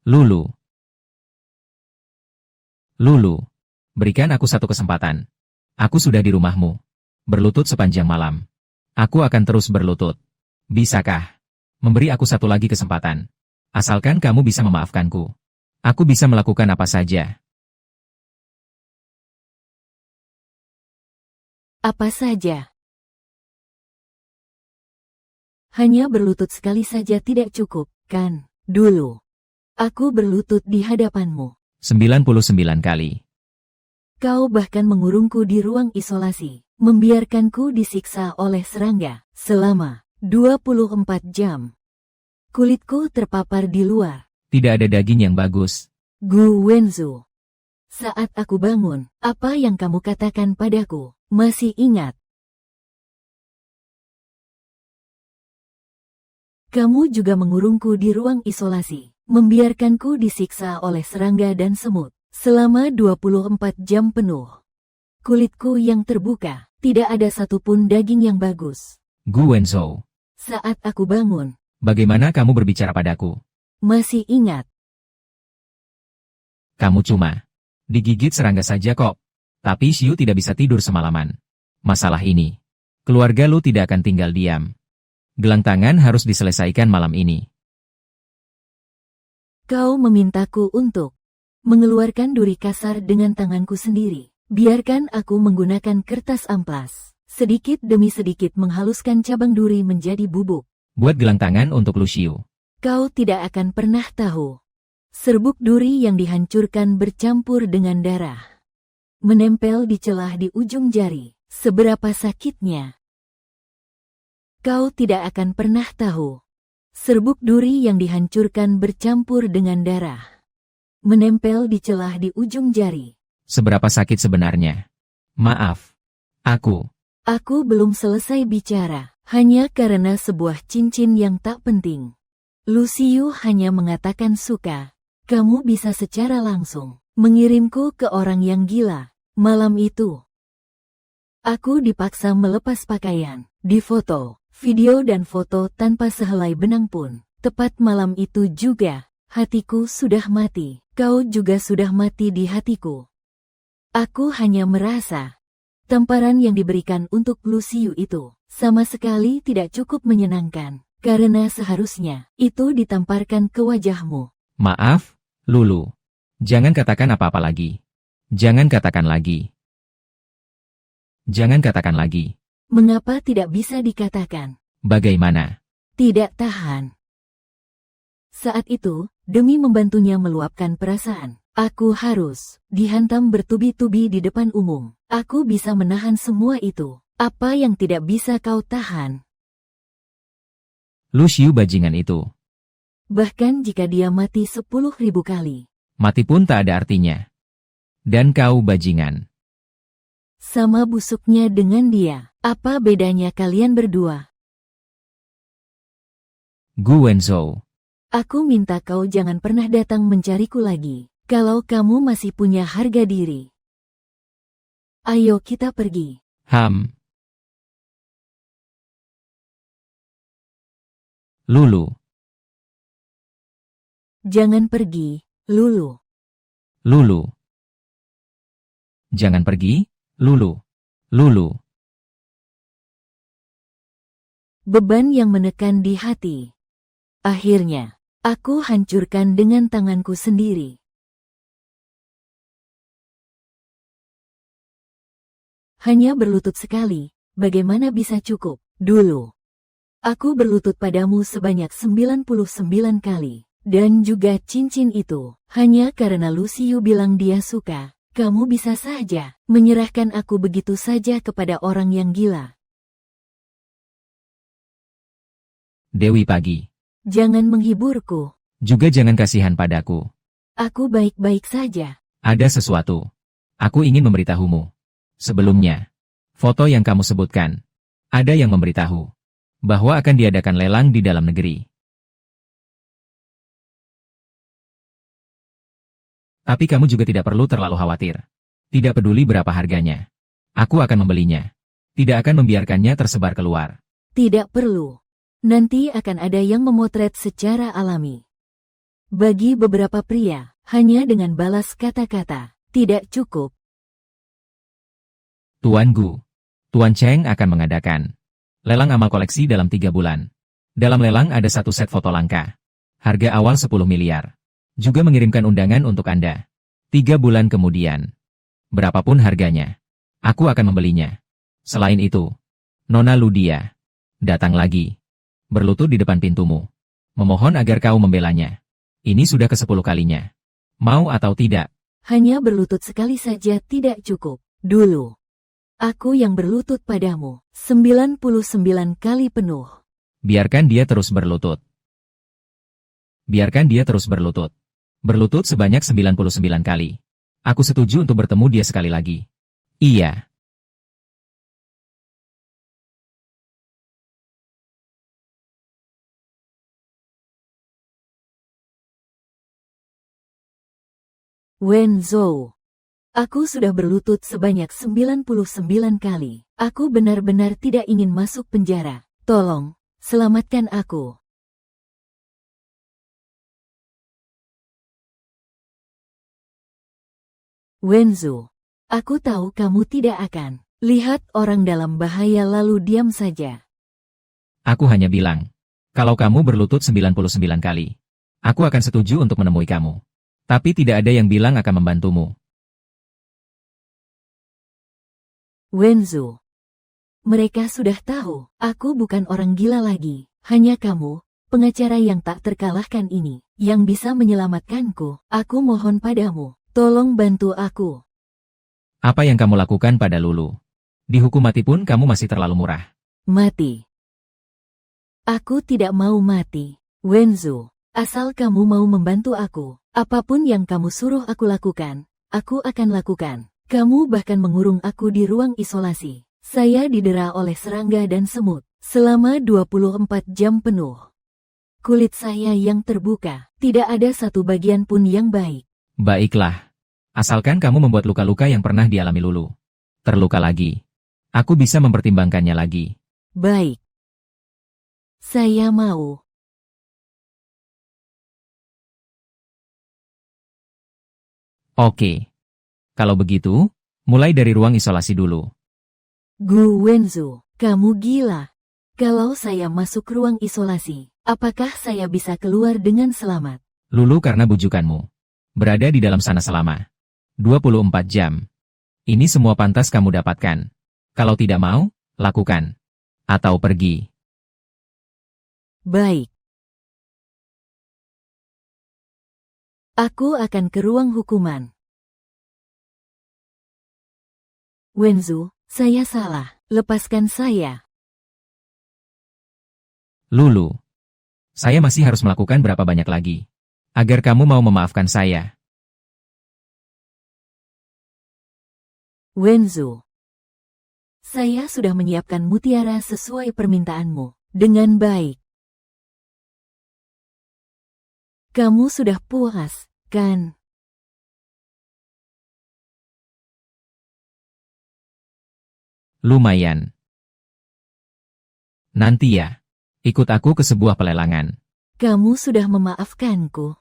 Lulu. Lulu. Berikan aku satu kesempatan. Aku sudah di rumahmu. Berlutut sepanjang malam. Aku akan terus berlutut. Bisakah memberi aku satu lagi kesempatan? Asalkan kamu bisa memaafkanku. Aku bisa melakukan apa saja. Apa saja? Hanya berlutut sekali saja tidak cukup, kan? Dulu, aku berlutut di hadapanmu. 99 kali. Kau bahkan mengurungku di ruang isolasi, membiarkanku disiksa oleh serangga selama 24 jam. Kulitku terpapar di luar. Tidak ada daging yang bagus. Gu Wenzu. Saat aku bangun, apa yang kamu katakan padaku? Masih ingat? Kamu juga mengurungku di ruang isolasi, membiarkanku disiksa oleh serangga dan semut selama 24 jam penuh. Kulitku yang terbuka, tidak ada satupun daging yang bagus. Gu Wenzhou. Saat aku bangun, Bagaimana kamu berbicara padaku? masih ingat? Kamu cuma digigit serangga saja kok. Tapi Xiu tidak bisa tidur semalaman. Masalah ini, keluarga lu tidak akan tinggal diam. Gelang tangan harus diselesaikan malam ini. Kau memintaku untuk mengeluarkan duri kasar dengan tanganku sendiri. Biarkan aku menggunakan kertas amplas, sedikit demi sedikit menghaluskan cabang duri menjadi bubuk. Buat gelang tangan untuk Lu Xiu. Kau tidak akan pernah tahu. Serbuk duri yang dihancurkan bercampur dengan darah, menempel di celah di ujung jari. Seberapa sakitnya. Kau tidak akan pernah tahu. Serbuk duri yang dihancurkan bercampur dengan darah, menempel di celah di ujung jari. Seberapa sakit sebenarnya? Maaf. Aku belum selesai bicara, hanya karena sebuah cincin yang tak penting. Lu Xiu hanya mengatakan suka. Kamu bisa secara langsung mengirimku ke orang yang gila. Malam itu, aku dipaksa melepas pakaian, difoto, video dan foto tanpa sehelai benang pun. Tepat malam itu juga, hatiku sudah mati. Kau juga sudah mati di hatiku. Aku hanya merasa, tamparan yang diberikan untuk Lu Xiu itu sama sekali tidak cukup menyenangkan, karena seharusnya itu ditamparkan ke wajahmu. maaf, Lulu. Jangan katakan apa-apa lagi. Jangan katakan lagi. Jangan katakan lagi. Mengapa tidak bisa dikatakan? Bagaimana? Tidak tahan. Saat itu, demi membantunya meluapkan perasaan, aku harus dihantam bertubi-tubi di depan umum. Aku bisa menahan semua itu. Apa yang tidak bisa kau tahan? Lu Xiu bajingan itu. Bahkan jika dia mati 10.000 kali, Mati pun tak ada artinya. Dan kau bajingan. sama busuknya dengan dia. Apa bedanya kalian berdua? Gu Wenzhou. Aku minta kau jangan pernah datang mencariku lagi. Kalau kamu masih punya harga diri. Ayo kita pergi. Lulu. Jangan pergi, Lulu. Lulu. Jangan pergi, Lulu. Lulu. Beban yang menekan di hati. Akhirnya, aku hancurkan dengan tanganku sendiri. Hanya berlutut sekali, bagaimana bisa cukup? Dulu, aku berlutut padamu sebanyak 99 kali. Dan juga cincin itu, hanya karena Lu Xiu bilang dia suka. Kamu bisa saja menyerahkan aku begitu saja kepada orang yang gila. Dewi Pagi. Jangan menghiburku. Juga jangan kasihan padaku. Aku baik-baik saja. Ada sesuatu. Aku ingin memberitahumu. Sebelumnya, foto yang kamu sebutkan, ada yang memberitahu bahwa akan diadakan lelang di dalam negeri. Tapi kamu juga tidak perlu terlalu khawatir. Tidak peduli berapa harganya. Aku akan membelinya. Tidak akan membiarkannya tersebar keluar. Tidak perlu. Nanti akan ada yang memotret secara alami. Bagi beberapa pria, hanya dengan balas kata-kata, tidak cukup. Tuan Gu. Tuan Cheng akan mengadakan lelang amal koleksi dalam 3 bulan. Dalam lelang ada satu set foto langka. Harga awal 10 miliar. Juga mengirimkan undangan untuk Anda. 3 bulan kemudian. Berapapun harganya, aku akan membelinya. Selain itu, Nona Ludia datang lagi. Berlutut di depan pintumu. Memohon agar kau membelanya. Ini sudah ke-10 kalinya. Mau atau tidak? Hanya berlutut sekali saja tidak cukup. Dulu, aku yang berlutut padamu 99 kali penuh. Biarkan dia terus berlutut. Biarkan dia terus berlutut. Berlutut sebanyak 99 kali. Aku setuju untuk bertemu dia sekali lagi. Iya. Wen Zhou. Aku sudah berlutut sebanyak 99 kali. Aku benar-benar tidak ingin masuk penjara. Tolong, selamatkan aku. Wenzu, aku tahu kamu tidak akan lihat orang dalam bahaya lalu diam saja. Aku hanya bilang, kalau kamu berlutut 99 kali, aku akan setuju untuk menemui kamu. Tapi tidak ada yang bilang akan membantumu. Wenzu, mereka sudah tahu, aku bukan orang gila lagi. Hanya kamu, pengacara yang tak terkalahkan ini, yang bisa menyelamatkanku. Aku mohon padamu, tolong bantu aku. Apa yang kamu lakukan pada Lulu? Dihukum mati pun kamu masih terlalu murah. Mati. Aku tidak mau mati. Wenzu, asal kamu mau membantu aku, apapun yang kamu suruh aku lakukan, aku akan lakukan. Kamu bahkan mengurung aku di ruang isolasi. Saya didera oleh serangga dan semut selama 24 jam penuh. Kulit saya yang terbuka, tidak ada satu bagian pun yang baik. Baiklah. Asalkan kamu membuat luka-luka yang pernah dialami Lulu. Terluka lagi. Aku bisa mempertimbangkannya lagi. Baik. Saya mau. Oke. Kalau begitu, mulai dari ruang isolasi dulu. Gu Wenzu, kamu gila. Kalau saya masuk ruang isolasi, apakah saya bisa keluar dengan selamat? Lulu karena bujukanmu. Berada di dalam sana selama 24 jam. Ini semua pantas kamu dapatkan. Kalau tidak mau, lakukan. Atau pergi. Baik. Aku akan ke ruang hukuman. Wenzu, saya salah. Lepaskan saya. Lulu. Saya masih harus melakukan berapa banyak lagi. Agar kamu mau memaafkan saya. Wenzu. Saya sudah menyiapkan mutiara sesuai permintaanmu. Dengan baik. Kamu sudah puas, kan? Lumayan. Nanti ya. Ikut aku ke sebuah pelelangan. Kamu sudah memaafkanku.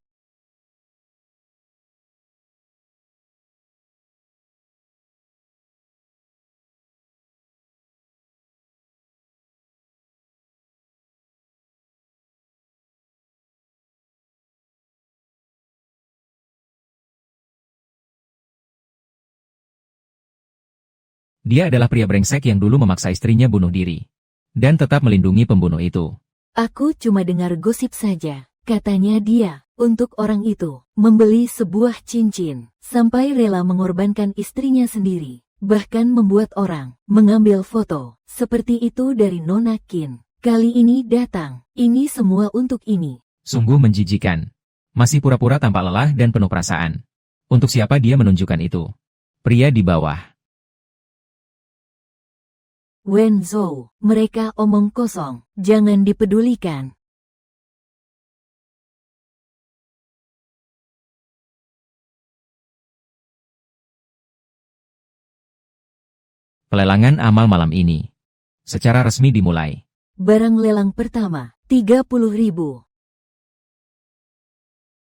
Dia adalah pria brengsek yang dulu memaksa istrinya bunuh diri. Dan tetap melindungi pembunuh itu. Aku cuma dengar gosip saja. Katanya dia, untuk orang itu, membeli sebuah cincin, sampai rela mengorbankan istrinya sendiri. Bahkan membuat orang mengambil foto seperti itu dari Nona Qin. Kali ini datang, ini semua untuk ini. Sungguh menjijikan. Masih pura-pura tampak lelah dan penuh perasaan. Untuk siapa dia menunjukkan itu? Pria di bawah. Wen Zhou, mereka omong kosong, jangan dipedulikan. Pelelangan amal malam ini. Secara resmi dimulai. Barang lelang pertama, 30.000.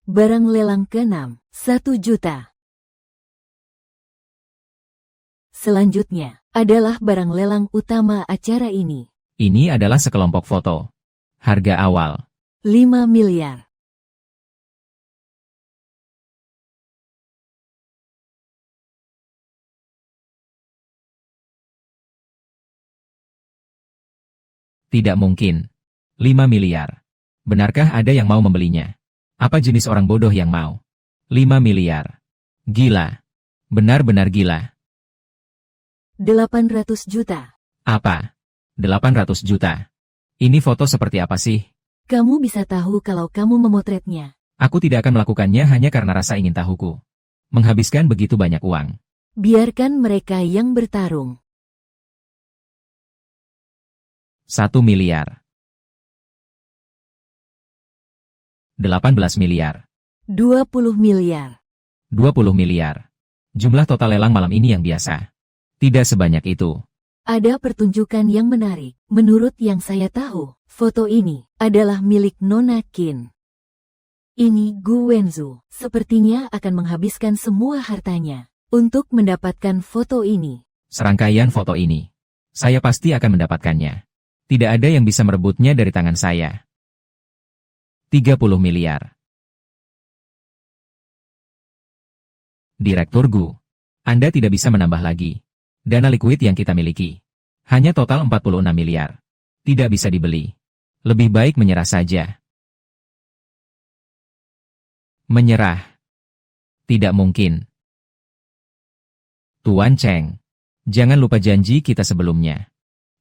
Barang lelang ke-6, 1 juta. Selanjutnya, adalah barang lelang utama acara ini. Ini adalah sekelompok foto. Harga awal. 5 miliar. Tidak mungkin. 5 miliar. Benarkah ada yang mau membelinya? Apa jenis orang bodoh yang mau? 5 miliar. Gila. Benar-benar gila. 800 juta. Apa? 800 juta. Ini foto seperti apa sih? Kamu bisa tahu kalau kamu memotretnya. Aku tidak akan melakukannya hanya karena rasa ingin tahuku. Menghabiskan begitu banyak uang. Biarkan mereka yang bertarung. 1 miliar. 18 miliar. 20 miliar. 20 miliar. Jumlah total lelang malam ini yang biasa. Tidak sebanyak itu. Ada pertunjukan yang menarik. Menurut yang saya tahu, foto ini adalah milik Nona Qin. Ini Gu Wenzu sepertinya akan menghabiskan semua hartanya untuk mendapatkan foto ini. Serangkaian foto ini. Saya pasti akan mendapatkannya. Tidak ada yang bisa merebutnya dari tangan saya. 30 miliar. Direktur Gu, Anda tidak bisa menambah lagi. Dana likuid yang kita miliki. Hanya total 46 miliar. Tidak bisa dibeli. Lebih baik menyerah saja. Menyerah. Tidak mungkin. Tuan Cheng, jangan lupa janji kita sebelumnya.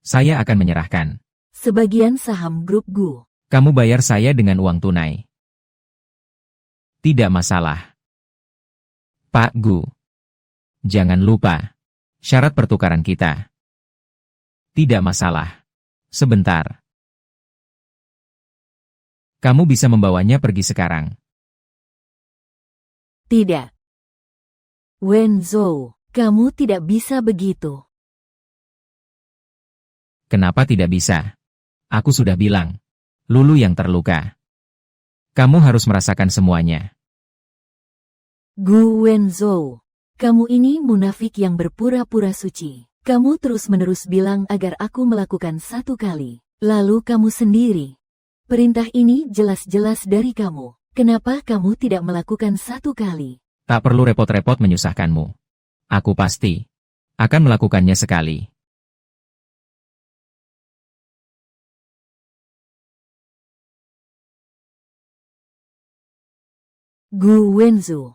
Saya akan menyerahkan. Sebagian saham grup Gu. Kamu bayar saya dengan uang tunai. Tidak masalah. Pak Gu. Jangan lupa. Syarat pertukaran kita. Tidak masalah. Sebentar. Kamu bisa membawanya pergi sekarang. Tidak. Wenzhou, kamu tidak bisa begitu. Kenapa tidak bisa? Aku sudah bilang. Lulu yang terluka. Kamu harus merasakan semuanya. Gu Wenzhou, kamu ini munafik yang berpura-pura suci. Kamu terus-menerus bilang agar aku melakukan satu kali. Lalu kamu sendiri. Perintah ini jelas-jelas dari kamu. Kenapa kamu tidak melakukan satu kali? Tak perlu repot-repot menyusahkanmu. Aku pasti akan melakukannya sekali. Gu Wenzu,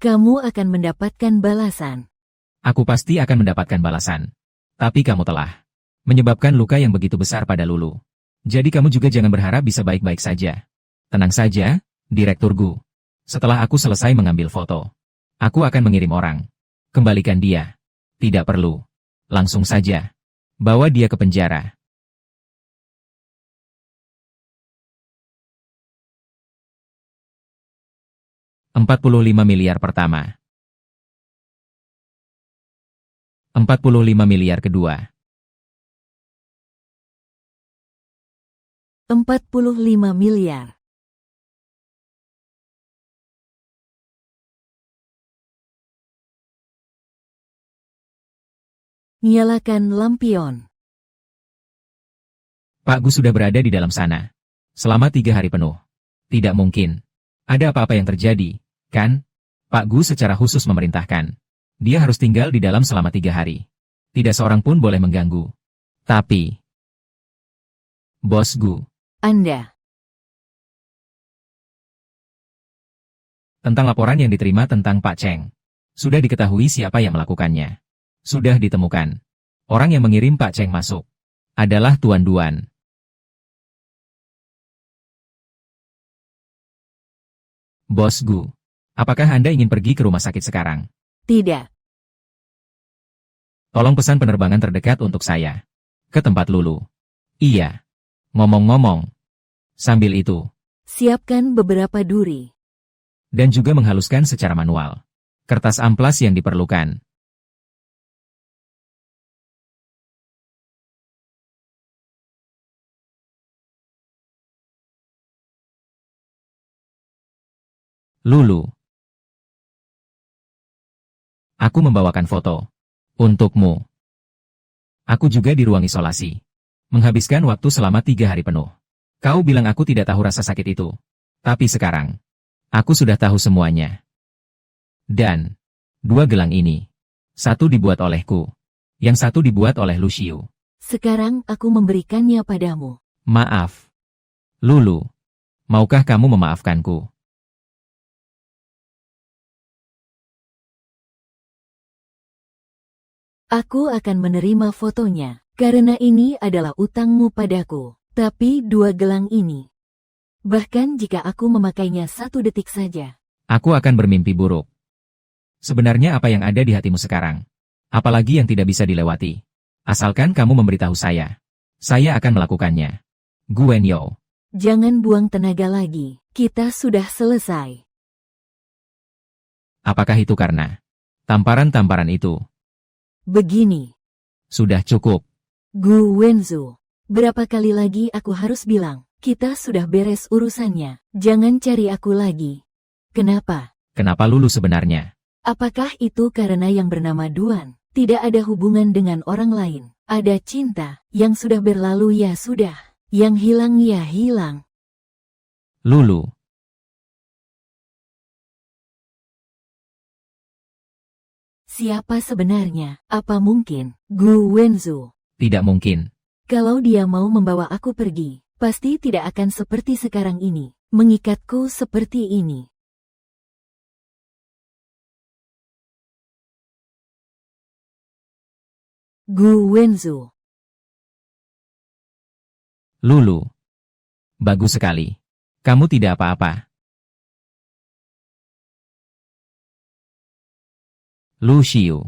kamu akan mendapatkan balasan. Aku pasti akan mendapatkan balasan. Tapi kamu telah menyebabkan luka yang begitu besar pada Lulu. Jadi kamu juga jangan berharap bisa baik-baik saja. Tenang saja, Direktur Gu. Setelah aku selesai mengambil foto, aku akan mengirim orang. Kembalikan dia. Tidak perlu. Langsung saja. Bawa dia ke penjara. $45 miliar pertama. 45 miliar kedua. 45 miliar. Nyalakan lampion. Pak Gu sudah berada di dalam sana. Selama 3 hari penuh. Tidak mungkin. Ada apa-apa yang terjadi, kan? Pak Gu secara khusus memerintahkan. Dia harus tinggal di dalam selama 3 hari. Tidak seorang pun boleh mengganggu. Tapi, Bos Gu, Anda. tentang laporan yang diterima tentang Pak Cheng. Sudah diketahui siapa yang melakukannya. Sudah ditemukan. Orang yang mengirim Pak Cheng masuk adalah Tuan Duan. Bos Gu, apakah Anda ingin pergi ke rumah sakit sekarang? Tidak. Tolong pesan penerbangan terdekat untuk saya. Ke tempat Lulu. Iya. Ngomong-ngomong. Sambil itu. Siapkan beberapa duri. Dan juga menghaluskan secara manual. Kertas amplas yang diperlukan. Lulu. Aku membawakan foto. Untukmu. Aku juga di ruang isolasi. Menghabiskan waktu selama 3 hari penuh. Kau bilang aku tidak tahu rasa sakit itu. Tapi sekarang, aku sudah tahu semuanya. Dan, 2 gelang ini. 1 dibuat olehku. Yang 1 dibuat oleh Luciu. Sekarang aku memberikannya padamu. Maaf. Lulu, maukah kamu memaafkanku? Aku akan menerima fotonya, karena ini adalah utangmu padaku. Tapi 2 gelang ini, bahkan jika aku memakainya 1 detik saja, Aku akan bermimpi buruk. Sebenarnya apa yang ada di hatimu sekarang? Apalagi yang tidak bisa dilewati? Asalkan kamu memberitahu saya akan melakukannya. Guanyo. jangan buang tenaga lagi, kita sudah selesai. Apakah itu karena tamparan-tamparan itu? Begini, Sudah cukup. Gu Wenzu, berapa kali lagi aku harus bilang, kita sudah beres urusannya, jangan cari aku lagi. Kenapa? Kenapa Lulu sebenarnya? Apakah itu karena yang bernama Duan tidak ada hubungan dengan orang lain? Ada cinta, yang sudah berlalu ya sudah, yang hilang ya hilang. Lulu. Siapa sebenarnya? Apa mungkin Gu Wenzu? Tidak mungkin. Kalau dia mau membawa aku pergi, pasti tidak akan seperti sekarang ini, mengikatku seperti ini. Gu Wenzu. Lulu. Bagus sekali. Kamu tidak apa-apa. Lu Xiu.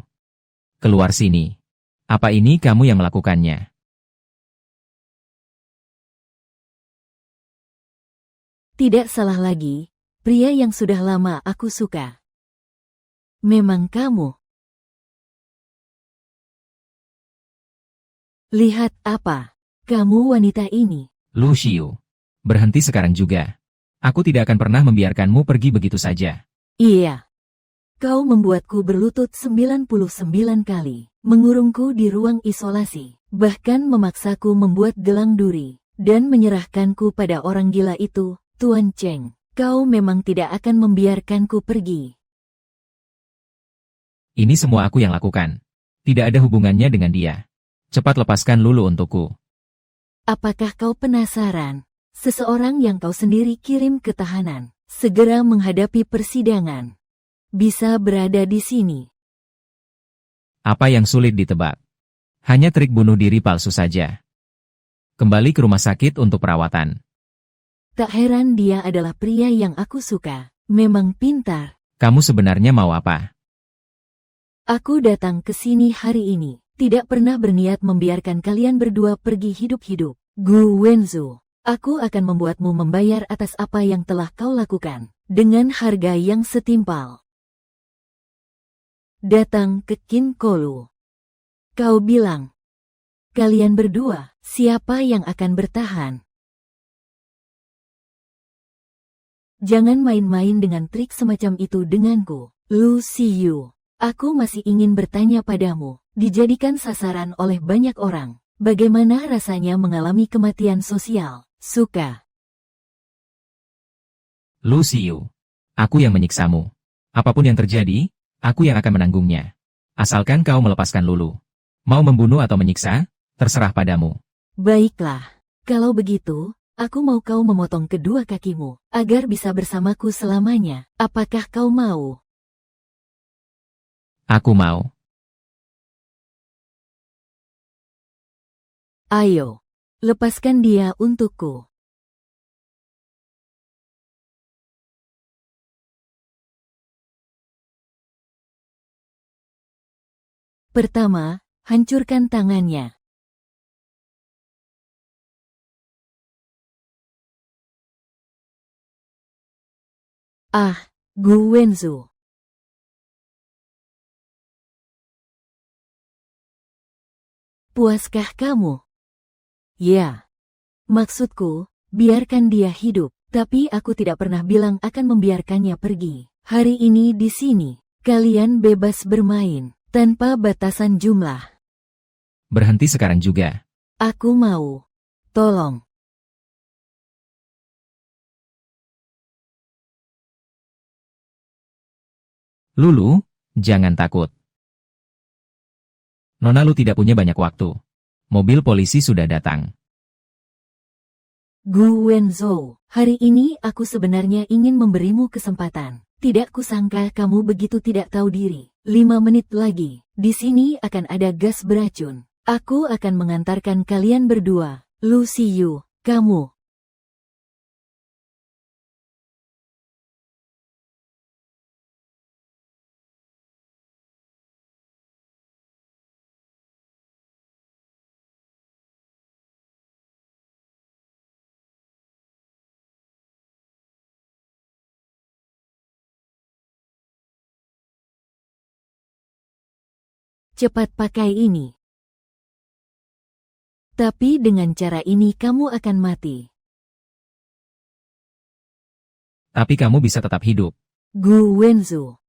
Keluar sini. Apa ini kamu yang melakukannya? Tidak salah lagi, pria yang sudah lama aku suka. Memang kamu. Lihat apa? Kamu wanita ini. Lu Xiu. Berhenti sekarang juga. Aku tidak akan pernah membiarkanmu pergi begitu saja. Iya. Kau membuatku berlutut 99 kali, mengurungku di ruang isolasi, bahkan memaksaku membuat gelang duri, dan menyerahkanku pada orang gila itu, Tuan Cheng. Kau memang tidak akan membiarkanku pergi. Ini semua aku yang lakukan. Tidak ada hubungannya dengan dia. Cepat lepaskan Lulu untukku. Apakah kau penasaran? Seseorang yang kau sendiri kirim ke tahanan, segera menghadapi persidangan. Bisa berada di sini. Apa yang sulit ditebak? Hanya trik bunuh diri palsu saja. Kembali ke rumah sakit untuk perawatan. Tak heran dia adalah pria yang aku suka. Memang pintar. Kamu sebenarnya mau apa? Aku datang ke sini hari ini. Tidak pernah berniat membiarkan kalian berdua pergi hidup-hidup. Gu Wenzu, aku akan membuatmu membayar atas apa yang telah kau lakukan. Dengan harga yang setimpal. Datang ke Kin Kolu. Kau bilang, kalian berdua, siapa yang akan bertahan? Jangan main-main dengan trik semacam itu denganku, Lu Xiu. Aku masih ingin bertanya padamu, dijadikan sasaran oleh banyak orang. Bagaimana rasanya mengalami kematian sosial? Suka. Lu Xiu. Aku yang menyiksamu. Apapun yang terjadi, aku yang akan menanggungnya. Asalkan kau melepaskan Lulu. Mau membunuh atau menyiksa, terserah padamu. Baiklah, kalau begitu, aku mau kau memotong kedua kakimu, agar bisa bersamaku selamanya. Apakah kau mau? Aku mau. Ayo, lepaskan dia untukku. Pertama, hancurkan tangannya. Ah, Gu Wenzu. Puaskah kamu? Ya. Maksudku, biarkan dia hidup, tapi aku tidak pernah bilang akan membiarkannya pergi. Hari ini di sini, kalian bebas bermain, tanpa batasan jumlah. Berhenti sekarang juga. Aku mau. Tolong. Lulu, jangan takut. Nona Lu tidak punya banyak waktu. Mobil polisi sudah datang. Gu Wenzhou, hari ini aku sebenarnya ingin memberimu kesempatan. Tidak kusangka kamu begitu tidak tahu diri. 5 menit lagi, di sini akan ada gas beracun. Aku akan mengantarkan kalian berdua. Lu Xiyu, kamu. Cepat pakai ini. Tapi dengan cara ini kamu akan mati. Tapi kamu bisa tetap hidup. Gu Wenzhou.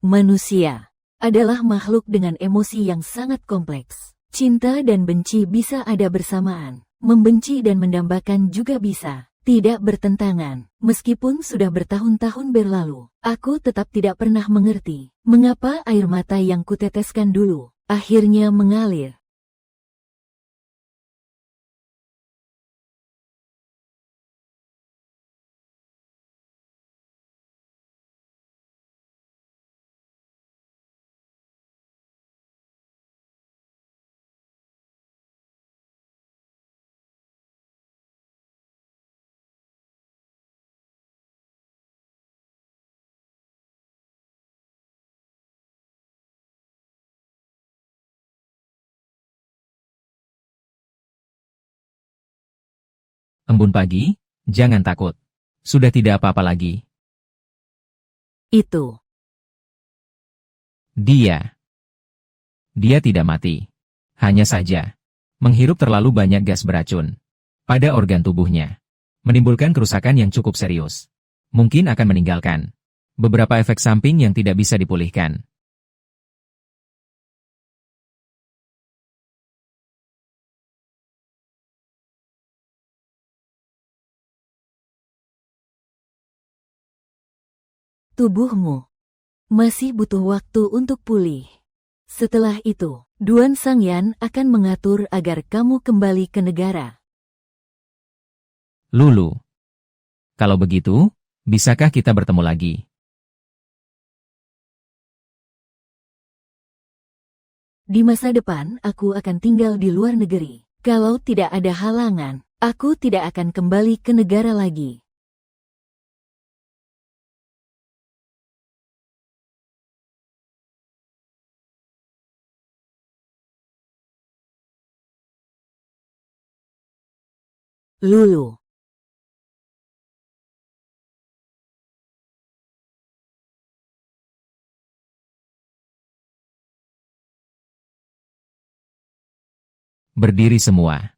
Manusia adalah makhluk dengan emosi yang sangat kompleks. Cinta dan benci bisa ada bersamaan. Membenci dan mendambakan juga bisa. Tidak bertentangan. Meskipun sudah bertahun-tahun berlalu, aku tetap tidak pernah mengerti mengapa air mata yang kuteteskan dulu akhirnya mengalir. Embun pagi, jangan takut. Sudah tidak apa-apa lagi. Itu. Dia tidak mati. Hanya saja, menghirup terlalu banyak gas beracun pada organ tubuhnya. Menimbulkan kerusakan yang cukup serius. Mungkin akan meninggalkan beberapa efek samping yang tidak bisa dipulihkan. Tubuhmu masih butuh waktu untuk pulih. Setelah itu, Duan Sangyan akan mengatur agar kamu kembali ke negara. Lulu. Kalau begitu, bisakah kita bertemu lagi? Di masa depan, aku akan tinggal di luar negeri. Kalau tidak ada halangan, aku tidak akan kembali ke negara lagi. Lulu. Berdiri semua.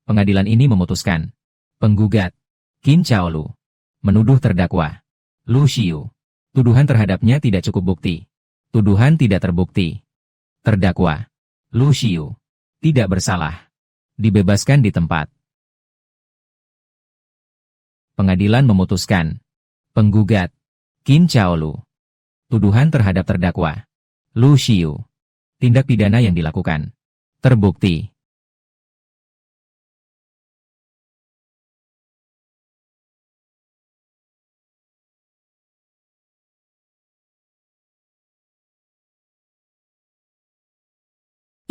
Pengadilan ini memutuskan. Penggugat, Qin Chaolu, menuduh terdakwa, Lu Xiyu. Tuduhan terhadapnya tidak cukup bukti. Tuduhan tidak terbukti. Terdakwa, Lu Xiyu, tidak bersalah. Dibebaskan di tempat. Pengadilan memutuskan. Penggugat, Qin Chaolu. Tuduhan terhadap terdakwa, Lu Xiyu. Tindak pidana yang dilakukan terbukti.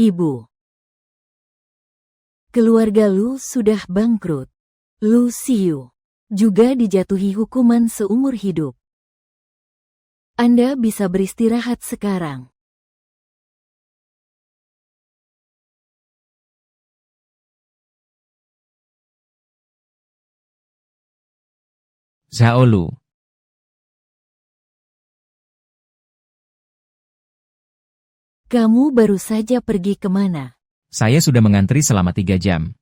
Ibu. Keluarga Lu sudah bangkrut. Lu Xiyu juga dijatuhi hukuman seumur hidup. Anda bisa beristirahat sekarang. Zhao Lu. Kamu baru saja pergi kemana? Saya sudah mengantri selama 3 jam.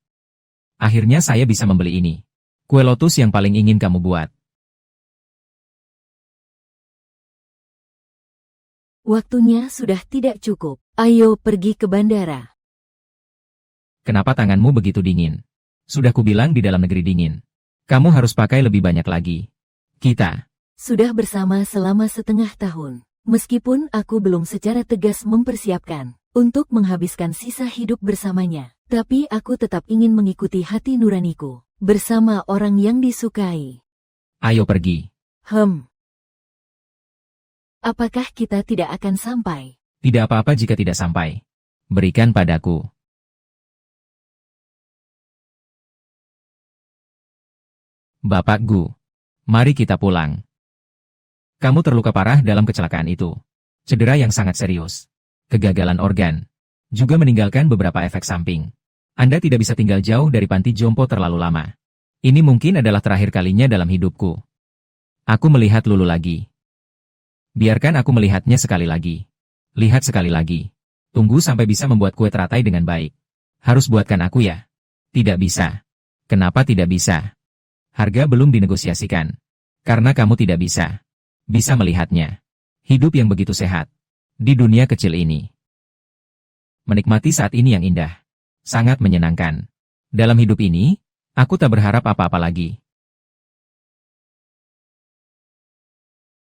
Akhirnya saya bisa membeli ini. Kue lotus yang paling ingin kamu buat. Waktunya sudah tidak cukup. Ayo pergi ke bandara. Kenapa tanganmu begitu dingin? Sudah kubilang di dalam negeri dingin. Kamu harus pakai lebih banyak lagi. Kita Sudah bersama selama setengah tahun. Meskipun aku belum secara tegas mempersiapkan untuk menghabiskan sisa hidup bersamanya, tapi aku tetap ingin mengikuti hati nuraniku bersama orang yang disukai. Ayo pergi. Apakah kita tidak akan sampai? Tidak apa-apa jika tidak sampai. Berikan padaku. Bapak Gu, mari kita pulang. Kamu terluka parah dalam kecelakaan itu. Cedera yang sangat serius. Kegagalan organ. Juga meninggalkan beberapa efek samping. Anda tidak bisa tinggal jauh dari panti jompo terlalu lama. Ini mungkin adalah terakhir kalinya dalam hidupku. Aku melihat Lulu lagi. Biarkan aku melihatnya sekali lagi. Lihat sekali lagi. Tunggu sampai bisa membuat kue teratai dengan baik. Harus buatkan aku ya? Tidak bisa. Kenapa tidak bisa? Harga belum dinegosiasikan. Karena kamu tidak bisa. Bisa melihatnya. Hidup yang begitu sehat. Di dunia kecil ini. Menikmati saat ini yang indah. Sangat menyenangkan. Dalam hidup ini, aku tak berharap apa-apa lagi.